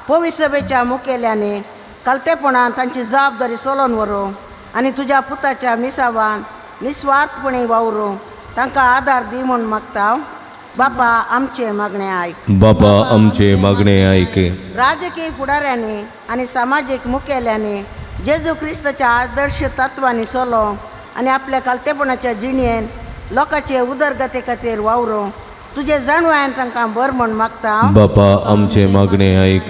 पवित्र सभेच्या मुखेल्याने कलतेपणान तांची जबाबदारी सोलोवन व्हरूं आनी तुज्या पुताच्या मिसावान निस्वार्थपणी वावरूं तांकां आदार दी म्हूण मागता. बापा आमचे मागणें आयक. बापा आमचे मागणे ऐक. राजकीय फुडाऱ्यांनी आनी सामाजीक मुखेल्यांनी जेजू क्रिस्ताच्या आदर्श तत्वांनी चलो आनी आपल्या कलतेपणाच्या जिणेन लोकांचे उदरगते खातीर वावरूं तुजे जाणवायन तांकां बर म्हूण मागता. बापा आमचे मागणे ऐक.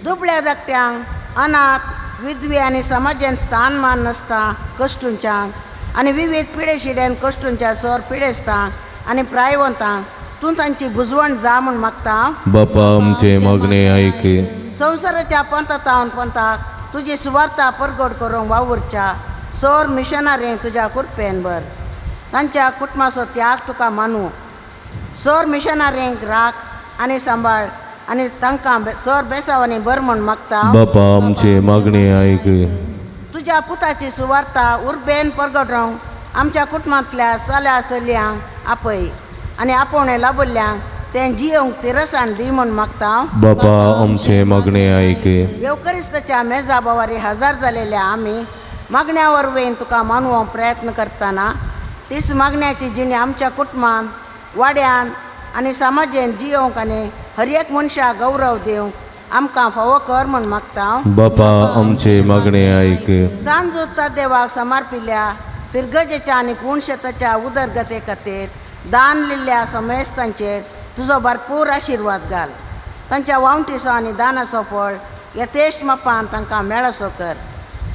दुबळ्या धाकट्यांक, अनाथ, विधवे आनी समाजान स्थानमान नासता कश्टूंच्यांक आनी विविध पिडेशिड्यान कश्टूंच्या सर पिडेस्तांक आनी प्रायवंतांक तूं तांची बुजवण जा म्हूण मागता. बापा आमचे मागणे ऐक. संवसाराच्या पंथातावन पंथाक तुजी सुवार्ता परगट करूंक वावुरच्या सर मिशनरींक तुज्या कृपेन बर. तांच्या कुटुंबाचो त्याग तुका मानूं. सर मिशनरींक राख आनी सांबाळ आनी तांकां सर बेसावांनी बर म्हूण मागता. बापा आमचे मागणे ऐक. तुज्या पुताची सुवार्ता उर्बेन परगटोवंक आमच्या कुटुंबांतल्या चल्या चलयांक आपय आनी आपोवणें लाभुल्ल्यांक तें जियोंक तिरसाण दी म्हूण मागता. बापा आमचे मागणे ऐक. येवकरिस्ताच्या मेजा बोवारी हजर जालेल्या आमी मागण्या वरवीं तुका मानवोवंक प्रयत्न करतना तीच मागण्याची जिणी आमच्या कुटुंबान वाड्यान आनी समाजेन जियोंक आनी हर एक मनशाक गौरव दिवंक आमकां फावो कर म्हूण मागता. बापा आमचे मागणे ऐक. सांज उत्तर देवाक समर्पिल्ल्या फिरगजेच्या आनी पुणशेताच्या उदरगते खातीर दान लिल्ल्या समेस्तांचेर तुजो भरपूर आशिर्वाद घाल. तांच्या वावंटीचो आनी दानाचो फळ यथेश्ट मापान तांकां मेळसो कर.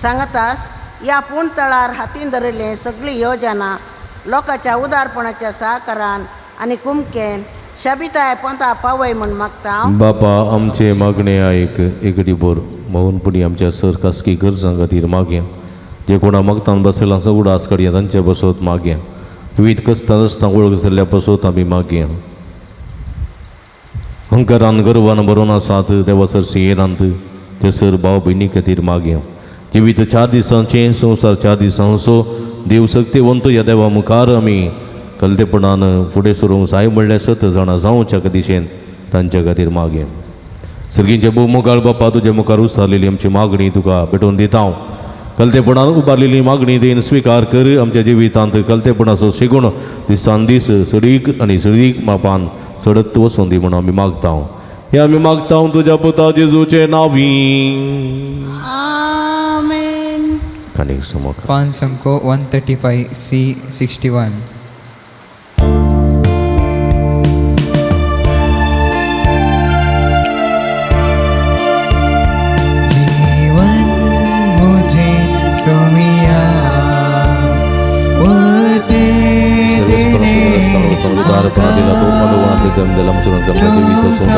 सांगतास ह्या पूण तळार हातीन धरिल्ले सगळी योजना लोकांच्या उदारपणाच्या सहकारान आनी कुमकेन शाबिताय पंथा पावय म्हूण मागता. बापा आमचे मागणे ऐक. एकडी बोर मौनपणी आमच्या सर खासगी गरजां खातीर मागया. जे कोणा मागतान बसयला सगळं आसकडया तांच्या बसोत मागया. विविध कस्तां रस्तां वळख जाल्ल्या बसोत आमी मागया. हंकारान गर्वान बरोवन आसात देवा सरसी येनांत ते सर भाव भयणी खातीर मागया. जिवीत 4 दिसांचें संवसार 4 दिसांचो देव सक्तिवंत ह्या देवा मुखार आमी कलतेपणान फुडें सरूंक जाय म्हणल्यार 7 जाणां जावच्या दिशेन तांच्या खातीर मागया. सर्गींचे भोव मोगाळ बापा तुज्या मुखार उसारलेली आमची मागणी तुका भेटोवन दिता. कलतेपणान उबारलेली मागणी देन स्विकार कर. आमच्या जिवितांत कलतेपणाचो शेगूण दिसान दीस सडीक आनी सडीक मापान सडत वचून दी म्हणून आमी मागता. हे आमी मागता तुज्या पुता जेजूचे नांवी. आमेन. खानीक समोर पान संको 135 C 61. जीवन मुझे सोमिया वते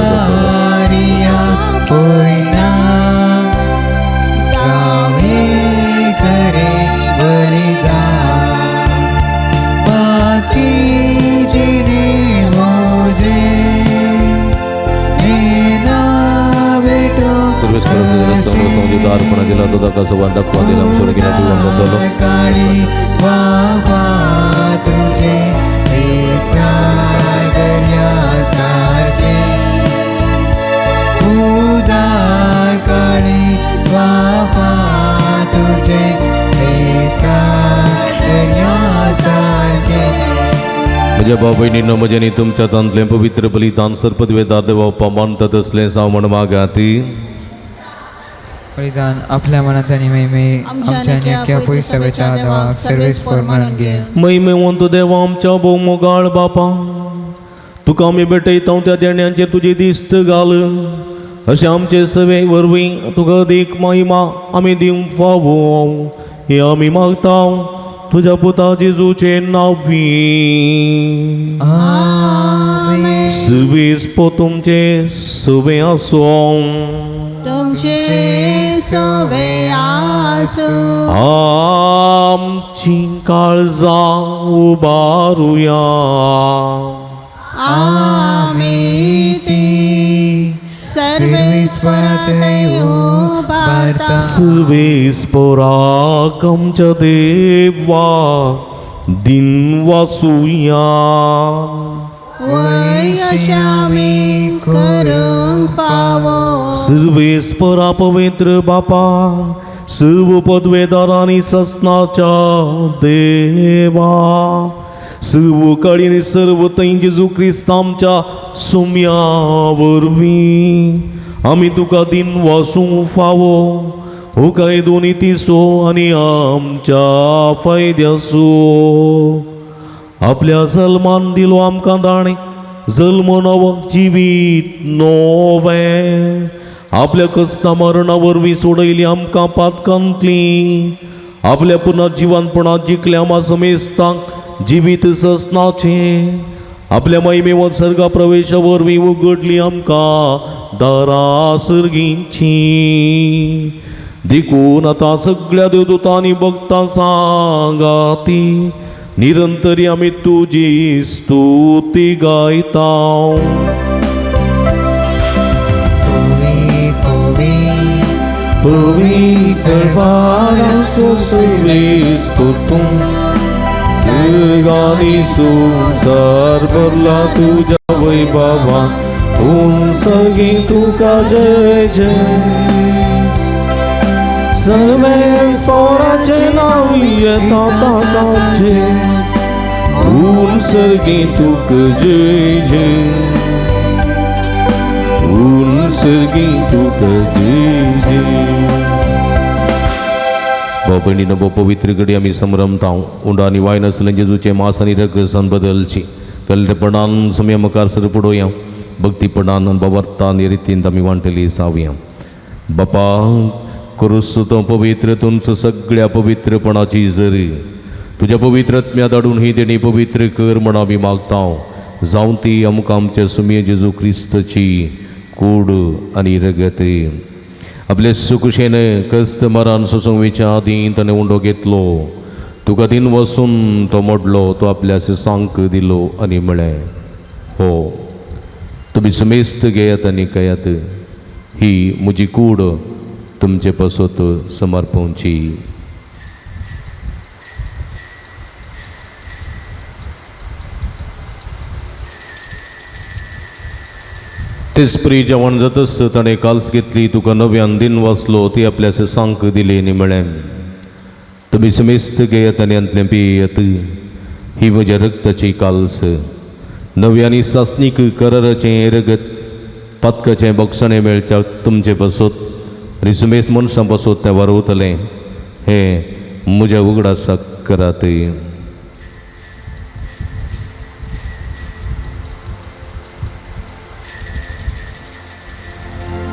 संसारिया पोयना जावे करे बलिदान बाकी जिने मोजे नेना बेटो सर्विस अर्पण दिला तो दाखवा दिला काळी बाबा तुझे सारखे उदार काळी बाबा तुझे सारखे. म्हज्या भाव भयणींनो म्हज्यानी तुमच्या तांतलें पवित्र बलिदान सर्पद्वेदार देवा मानतात असलें जावं म्हण मागाती. बलिदान आपल्या मनात आणि महिमे आमच्या नेक्या पवित्रसभेच्या देवाक सर्वेस परमानन घे. महिमेवंत देवा आमच्या भोव मोगाळ बापा तुका आमी भेटयता त्या देण्यांचेर तुजी दिस्त घाल. अशें आमचे सवे वरवीं तुका अदीक महिमा आमी दिवंक फावो हे आमी मागता तुज्या पुता जेजूचे नांवी. आमेन. सर्वीस पो तुमचे सवे आसो. तुमचे सोवे आसो. आमची काळजां उबारुया. आमी ती सर्वेस परत उबारता. सर्वेस पोराक आमच्या देवा दिन वासुया. वैशामी करूंक पावो सर्वेस्परा पवित्र बापा सर्व पदवेदार आणि ससनाच्या देवा सर्व काळी आणि सर्व तैन जेजू ख्रिस्त आमच्या सुम्यावरवी आम्ही तुका दिन वासूं फावो हो काय दोन्ही तिसो आणि आमच्या फायद्यासो आपल्या सलमान दिलो आमकां दाणे जल्म नवो जिवीत नोवे आपल्या कस्ता मरणा वरवीं सोडयली आमकां पातकांतली आपल्या पुनर्जीवनपणात जिखल्या आमा समेस्तांक जिवीत ससनाचे आपल्या महिमेवर सर्गा प्रवेशा वरवीं उगडली आमकां दारां सर्गींची देखून आता सगळ्या देवदूतांनी भक्तां सांगाती निरंतरी आमी तुजी स्तुती गायता पवित्र जगानी संसार भरला तुझ्या वैभवान उंचगी तुका जय जय सर्वे स्पोराचे नाव येता ताकाचे उंचगी तुक जय जय उंचगी तुक जय जय बाबणी नबो पवित्र गडी आम्ही संभ्रमता उंडा आणि वाय नसलें जेजूचे मास आणि रग सन बदलची कल्टपणान संयमकार सर पडोया भक्तीपणान बवर्तान रितीन आम्ही वांटली सावया बापा करूस तो पवित्र तुमचं सगळ्या पवित्रपणाची जरी तुझ्या पवित्रत्म्यात अडून ही देणी पवित्र कर म्हणून आम्ही मागता जाऊन ती अमुक आमच्या सुमिय जेजू ख्रिस्तची कूड आणि रगत आपले सुकुशेने कस्त मरण सोसोंगेच्या आदीं ताणें उंडो घेतलो तुका दिन वसून तो मोडलो तो आपल्या सांक दिलो आनी म्हळें हो तुम्ही समेस्त घेयात आनी कयात ही म्हजी कूड तुमचे पसोत समर्पोवची तेच प्री जेवण जातच ताणें काल्स घेतली तुका नव्यान दिन वाचलो ती आपल्या सांक दिली आनी म्हळें तुम्ही समेस्त घेयात आनी अंतलें पियेत ही म्हज्या रक्ताची काल्स नव्यानी सासनीक कराराचें रगत पातकाचें बक्षणें मेळच्या तुमचे पसोत आनी समेस्त मनशां पसोत तें वारवतलें हें म्हज्या उगडासाक करात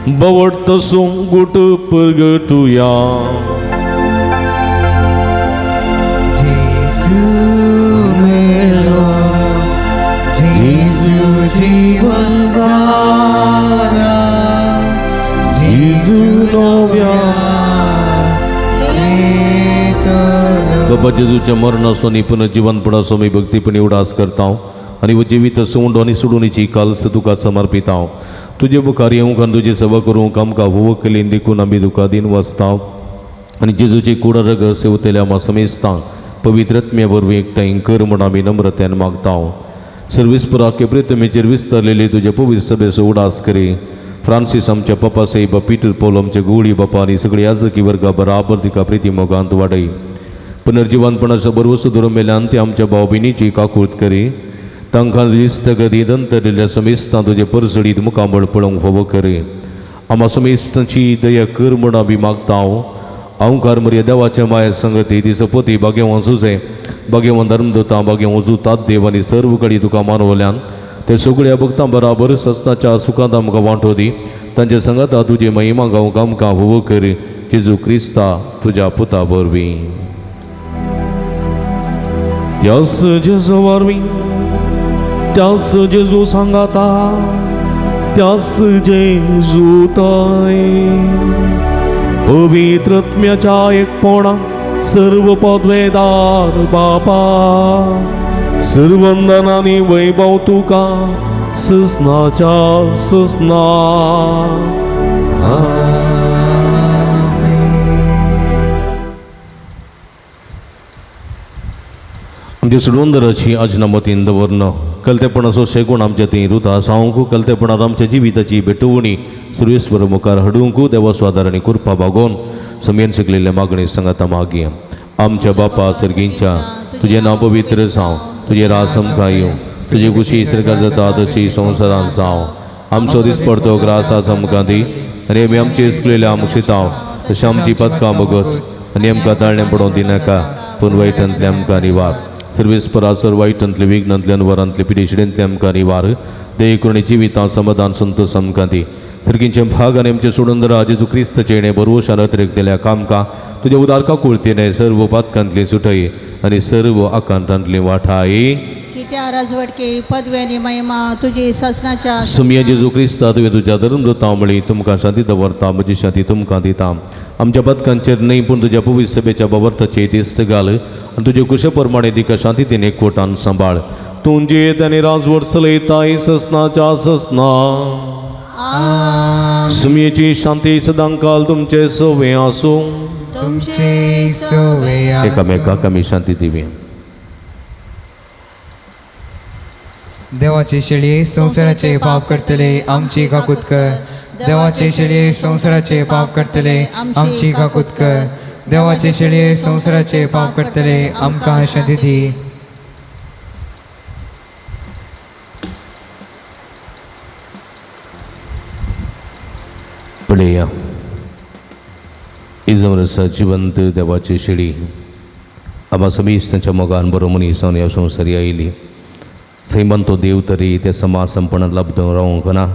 बवट सोंगुट परगटुया जेजू मेलो जेजू जीवन जारा जेजू नव्या बाबा जेजूच्या मरणासो आनी पुनर्जीवनपणासो मी भक्तीपणी उडास करता आनी वो जिवीत सोंड आनी सोडूनीची काल्स तुका समर्पिता तुझे मुखार येवंक आनी तुजी सेवा करूंक आमकां वकलीन देखून आमी तुका दिन वाचता आनी जेजूची कूड रग सेवतल्या आमा समेस्तांक पवित्रत्म्या वरवीं एकठांय कर म्हूण आमी नम्रतेन मागता सर्विस्परा केप्रेतमेचेर विस्तारलेली तुजे पवित्र सभेचो उडास करी फ्रांसीस आमच्या पप्पा साहेब पीटर पौल आमच्या गुळी बापा आनी सगळी याजकी वर्गा बराबर तिका प्रिती मोगांत वाडय पुनर्जीवनपणाचो बरवसो धरून मेल्यान ते आमच्या भाव भयणीची काकूळट करी तांकां दिसतगती दंतरिल्ल्या समेस्तां तुजे परसडीत मुखामळ पळोवंक फावो करी आमा समेस्तांची दया कर म्हूण आमी मागता हांवकार मर्या देवाच्या माया संगती दिसपती भाग्यवान सुजे भाग्यवान धर्मदूता भाग्यवान उजूतात देव आनी सर्व कडी तुका मानवल्यान ते सगळ्या भक्तां बराबर सस्ताच्या सुखांत आमकां वांटो दी तांचे संगता तुजी महिमा गावंक आमकां फावो कर जेजू क्रिस्ता तुज्या पुता वरवीं त्यास जेजू वरवीं त्यास जेजू सांगाता त्यास जेजू ताय पवित्रत्म्याच्या एकपणा सर्व पदवेदार बापा सर्वंदनानी वैभव तुका ससनाच्या ससना आमच्या सुडवंदराची अजनामतीन दवरनं कलतेपण असो शेगूण आमच्या ती रुता सावंकू कलतेपणात आमच्या जिविताची भेटवणी सर्वेस्वर मुखार हाडूंक देवा स्वादारांनी कृपा बागोवन समयेन शिकलेल्या मागणी सांगाता मागी आमच्या बापा सर्गींच्या तुझे नाव पवित्र जावं तुझे राज समका येवं तुझी खुशी सरकार जाता तशी संवसारांत जावं आमचो दिसपडतो ग्रास आमकां दी आनी आमी आमचे इसलेल्या आमशिताव तशें आमची पदकां बगस आनी आमकां ताळणें पडोवंक दिनाका पूण वायटांतले आमकां निवार सर्वेस्परासर वायटांतले विघ्नांतल्यान वरांतले पिडेशिडेंतले आमकां निवार दये करून जिवितां समाधान संतोष आमकां दी सर्गींचे भाग आनी आमचे सुडंदरा जेजू क्रिस्त चेणे बरोवशान अतिरिक्तल्या कामकां तुज्या उदारका कुळतेने सर्व पातकांतली सुटय आनी सर्व आकांतांतली वाठाय कित्या राजवटके पदव्यानी महिमा तुझी ससनाच्या सुमिया जेजू क्रिस्ता तुवें तुज्या धर्मदूता मळी तुमकां शांती दवरता म्हजी शांती तुमकां दिता आमच्या पदकांचेर न्हय पूण तुज्या पवित्र सभेच्या बवर्ताचे दिस्त घाल आनी तुजे कुशे प्रमाणे तिका शांतीतेन एकवटान सांबाळ तुंजे त्याने राजवट चलयताय ससनाच्या ससना सुमियेची शांती सदां काल तुमचे सवे आसूं तुमचे सवे एकामेकाक आमी शांती दिवी देवाचे शेळये संवसाराचे पाप करतले आमची काकूत कर देवाचे शेळये संवसाराचे पाप करतले आमची काकूत कर देवाचे शेळये संवसाराचे पाप करतले आमकां शांती दी पळया इजमरसा जिवंत देवाची शेळी आम्हा समीस्तांच्या मोगान बरो मनीसान ह्या संवसारी आयली सैमंतो देव तरी ते समाज संपणात लब्ध रावंक ना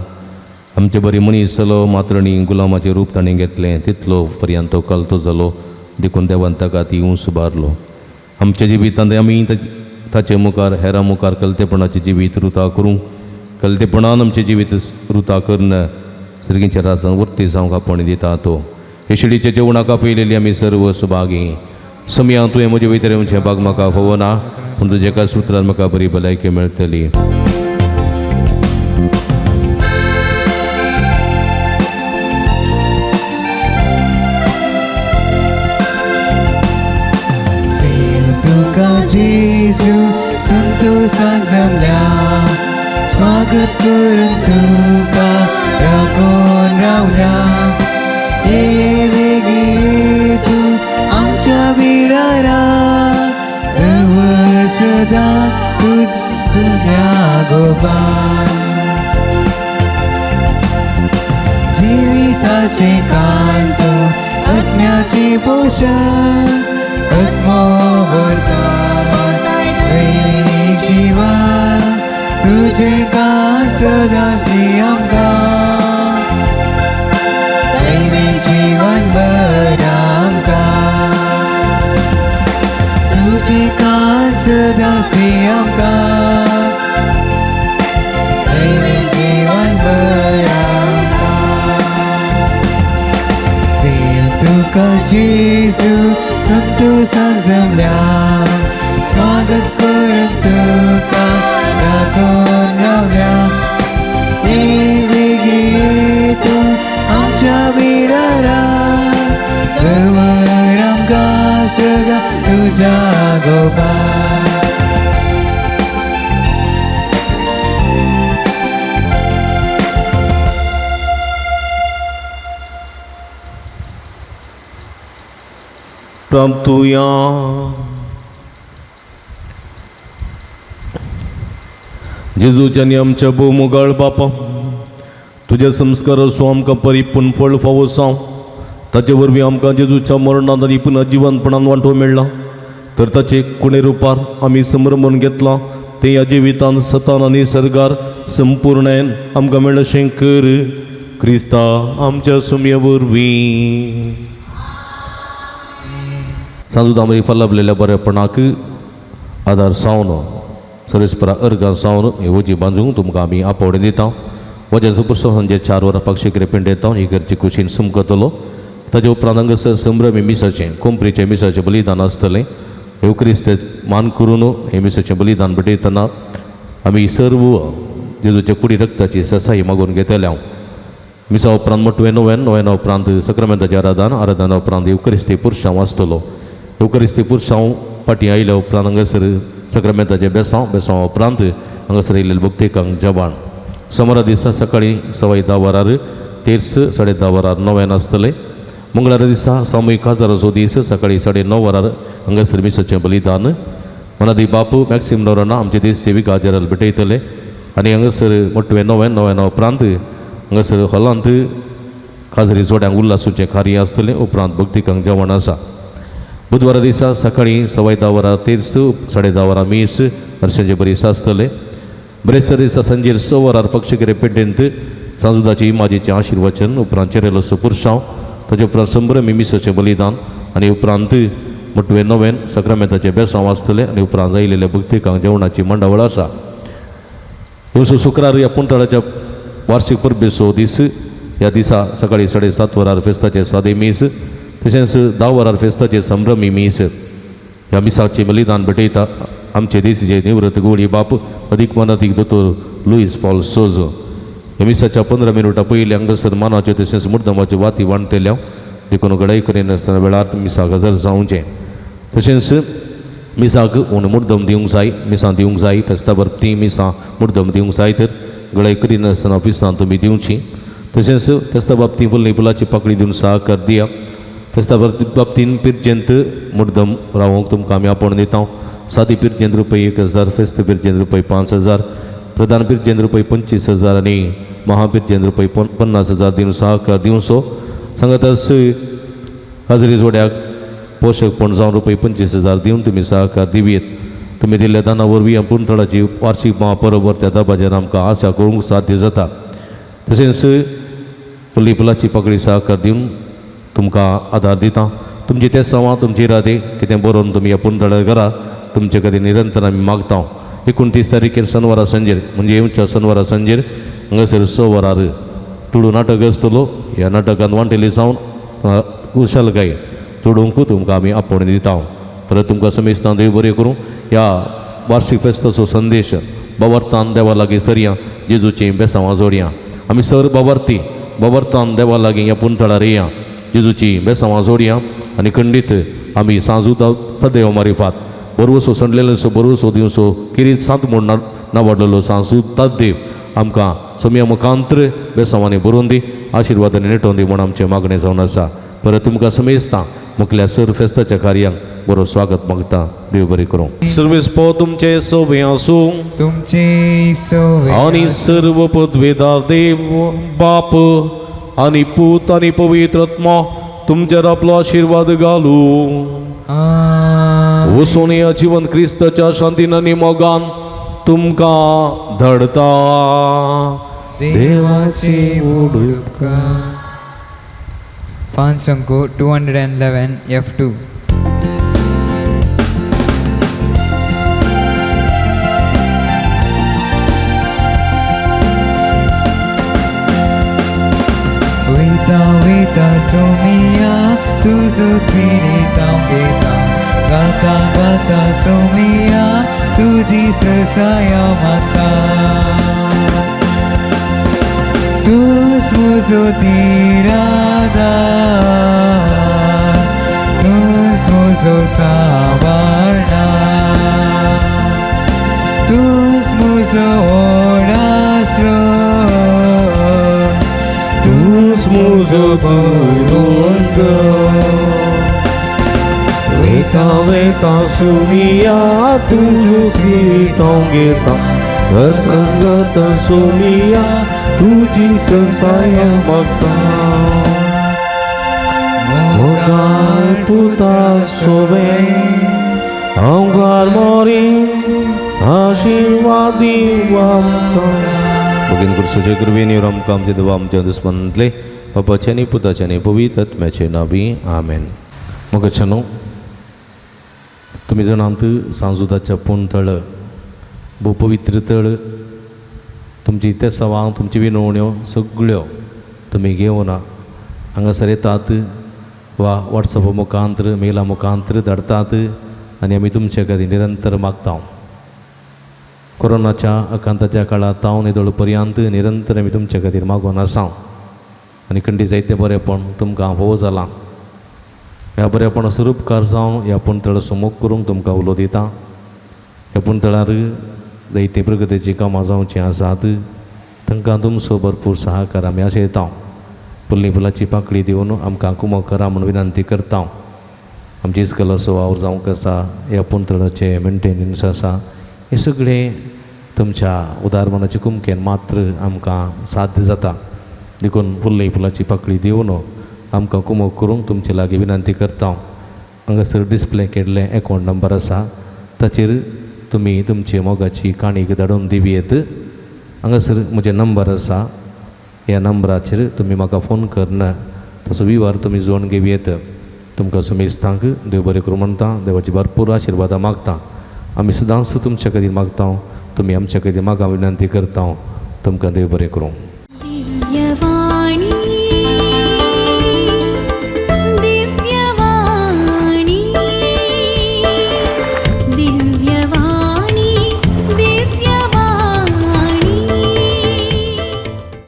आमचे बरी मनीस जालो मात्रणी गुलामाचें रूप ताणें घेतलें तितलो पर्यंत तो कलतो जालो देखून देवान ताका ती उंच बारलो आमच्या जिवितांत आमी ताचे मुखार हेरां मुखार कलतेपणाचें जिवीत रुता करूं कलतेपणान आमचें जिवीत रुता करन सर्गींच्या राजान वर्ती जावंक आपण दिता तो हे शिडीच्या जेवणाक आपयलेली आमी सर्व सुभागी समया तुवें म्हजे वैतरेंचें भाग म्हाका फोव ना पूण तुज्या एका सुत्रान म्हाका बरी भलायकी मेळटली तुका जेजू संतोषान जमल्या स्वागत करून तुका राखून रावल्या ये वेगी तू आमच्या बिडारा दवर सदा तुझ्या गोपाल जिविताचे कांत आत्म्याचे पोषण आत्मोवर दैनिक जीवन तुझे कान सदा श्री आमकां दैनिक जीवन बरा आमकां तुझे कान सदा श्री आमकां दैनिक जीवन बरा तुका जेजू संतोषान जमल्या स्वागत करून तुका राखून रावल्या ये वेगी तू आमच्या बिडारा दवर आमकां सदा तुझ्या गोपाल प्राप्तुया जेजूच्यानी आमच्या भोवमुगाळ बापा तुझे संस्कार असो आमकां परिपूर्ण फळ फावो जावं ताचे वरवीं आमकां जेजूच्या मरणांत आनी पुन्हा जिवंतपणान वांटो मेळ्ळा तर ताचे कोणे रुपार आमी समर्पण घेतलां तें ह्या जिवितांत सतान आनी सर्गार संपूर्णेन आमकां मेळशें कर क्रिस्ता आमच्या सुमये वरवीं सांजूद आमरी फल्लाबलेल्या बरेपणाक आदार सावन सर्वेस्परा अर्गां सावन हे वजी बांदूंक तुमकां आमी आपोवणें दिता वजा सुपुरसो सांजे 4 वरां पक्षी रेपेंट येता ही घरची कुशीन सुमकतलो ताचे उपरांत हांगासर संभ्रमी मिसाचें कोंपरीचें मिसाचें बलिदान आसतलें हे क्रिस्त मान करून हे मिसाचें बलिदान भेटयतना आमी सर्व जेजूच्या कुडी रक्ताची ससाई मागून घेतल्या मिसा उपरांत मोठवे नोवेना उपरांत सक्रामेंताचें आराधना उपरांत युक्रिस्ती पुरशांव आसतलो युक्रिस्ती पुरशांव फाटीं आयल्या उपरांत हांगासर सक्रामेंताचें बेसांव उपरांत हांगासर येयलेले भक्तीकांक जेवण सोमारा दिसा सकाळीं 10:15 वरार तेर्स 10:30 वरार 9 आसतलें. मंगळारा दिसा सामुहीक काजाराचो दीस सकाळीं 9:30 वरार हांगासर मिसाचें बलिदान. मनादी बापू मॅक्सिम नोराना आमचे देश सेविका हाजेराल भेटयतले आनी हांगासर मोठवे 9 उपरांत हांगासर हॉलांत काजरी जोड्यांक उल्हासूचें कार्य आसतलें. उपरांत भक्तीकांक जेवण आसा. बुधवारा दिसा सकाळीं 10:15 वरार तेर्स 10:30 वरार मीस हरशाचें बरीस आसतलें. ब्रेस्तार दिसा सांजेर 6 वरार पक्षगिरे पेटेंत सांजुदाची इमाजीचें आशिर्वचन. उपरांत चेरेलोसो पुरसांव ताचे उपरांत संभ्रमी मिसाचें बलिदान आनी उपरांत मोठवे 9 सक्रामेंताचें बेसांव आसतलें आनी उपरांत आयिल्ल्या भक्तीकांक जेवणाची मंडावळ आसा. ह्यो शुक्रार ह्या पुंतळाच्या वार्षिक परबेचो दीस. ह्या दिसा सकाळीं 7:30 वरार फेस्ताचें सादें मीस तशेंच 10 वरार फेस्ताचें संभ्रमी मीस. ह्या मिसाचें बलिदान भेटयता आमचे देशीचे निवृत्त गोळी बाप अदीक मनादीक दोतोर लुईस पॉल सोजो. ह्या मिसाच्या 15 मिनटां पयलीं हांगासर मानाच्यो तशेंच मुर्दमाच्यो वाती वांटतल्या देखून गडाई करिनासतना वेळार मिसाक हजर जावचें. तशेंच मिसाक म्हूण मुर्दम दिवंक जाय. मिसां दिवंक जाय. फेस्ता परती मिसां मुर्दम दिवंक जाय तर गडाई करिनासतना ऑफिसांत तुमी दिवची. तशेंच फेस्ता बाबतींत फुल्ल फुलाची पाकळी दिवन सहकार दिया. फेस्ता बाबतींत पिर्जेंत मुर्दम रावूंक तुमकां आमी आपोवन दिता. सादी पिर्जेंत रुपये 1,000, फेस्त पिर्जेंत रुपये 5,000, प्रधान पिर्जेंत रुपये 25,000 आनी महापिर्जेंत रुपये 50,000 दिवन सहकार दिवचो. सांगातास हाजरी जोड्याक पोशकपण जावन रुपये 25,000 दिवन तुमी सहकार दिवेत. तुमी दिल्ल्या दाना वरवीं पुंतळाची वार्षिक महापर्व त्या दबाज्यान आमकां आशा करूंक साध्य जाता. तशेंच फुल्ली फुलाची पाकळी सहकार दिवन तुमकां आदार दिता. तुमची ते सवां तुमची इरादे कितें बरोवन तुमी ह्या पुंतळ्या घरा तुमचे कधी निरंतर आमी मागता. 29 तारीखेर शनिवारा संजेर म्हणजे येवच्या शनिवारा संजेर हांगासर 6 वरार तुडू नाटक आसतलो. ह्या नाटकांत वांटेली जावन कुशलकाय चोडूंक तुमकां आमी आपोवन दिता. परत तुमकां समेस्तान देव बरें करूं. ह्या वार्षिक फेस्ताचो संदेश बावर्तान देवा लागीं सरया जेजूचीं बेसांवां जोडया. आमी सर बावर्तान देवा लागीं ह्या पुंतळार येया जेजूची बेसांवां जोडया आनी खंडीत आमी सांजूदा सदैव मारिफात बरोवसो संडलेलो बरोवसो दिवसो किरीत सांत म्हूण नावाडलेलो सांजू देव आमकां सोम्या मुखांतर बेसांवांनी बरोवन दी आशिर्वादांनी नेटोवन दी म्हूण आमचें मागणें जावन आसा. परत तुमकां समेस्तां मुखल्या सर फेस्ताच्या कार्यांक बरो स्वागत मागता. देव बरें करूं. सर्वेस पो तुमचे सोबे आसूं तुमचे सोवे आनी सर्व पदवेदार देव बाप आनी पूत आनी पवित्र आत्मा तुमचेर आपलो आशिर्वाद घालूं. वसून या जीवन क्रिस्ताच्या शांतीन आनी मोगान तुमकां धडता. देवाचे उपकार. 5 अंक 211 F2. Vita somia tuzo spirita geta gata somia tu Jesus saya mata tu smuzo tirada tu smuzo sabarna tu smuzo orasro Muzo Poroso Veta sumia tu spiritam geta gata sumia tu Jesus saya mata Mogar puta sove Anggar mori आशीर्वादी बगीन कुर्सोचे कृपेने आमकां आमचे देवा आमच्या दुस्मनांतले बापाचे आनी पुताचे आनी पवित्र आत्म्याचे नांवी आमेन. मोगाचेनो तुमी जाणात सांजुदाच्या पुंतळ भोव पवित्र तळ तुमची ते सवां तुमची विनवण्यो सगळ्यो तुमी घेवन हांगासर येतात वा वॉट्सॅपा मुखांतर मेला मुखांतर धाडतात आनी आमी तुमचे खातीर निरंतर मागता. कोरोनाच्या आकांताच्या काळात ताव निदळ पर्यंत निरंतर आमी तुमचे खातीर मागून आसा आनी खंडी जायते बरेपण तुमकां फोव जालां. ह्या बरेपणाचो उपकार जावन ह्या पुंतळा समोग करूंक तुमकां उलो दिता. ह्या पुंतळार जायते प्रगतीची कामां जावचीं आसात, तांकां तुमचो भरपूर सहकार आमी आशयता. फुल्ली फुलाची पाकळी दिवन आमकां कुमो करा म्हूण विनंती करता. आमची इस्कलाचो वावर जावंक आसा, ह्या पुंतळाचें मेंटेनन्स आसा, हे सगळें तुमच्या उदारमनाच्या कुमकेन मात्र आमकां साध्य जाता. देखून फुल्ली फुलाची पाकळी दिवन आमकां कुमो करूंक तुमचे लागीं विनंती करता. हांगासर डिस्प्ले केल्ले अकावंट नंबर आसा, ताचेर तुमी तुमची मोगाची काणीक धाडून दिवयेत. हांगासर म्हजे नंबर आसा, ह्या नंबराचेर तुमी म्हाका फोन करन तसो विव्हार तुमी जोडून घेवयेत. तुमकां समेस्तांक देव बरें करूं म्हणटा, देवाची भरपूर आशिर्वादां मागता. आमी सदांच तुमच्या खातीर मागता, तुमी आमच्या खातीर मागा विनंती करता. तुमकां देव बरें करूं. दिव्यवाणी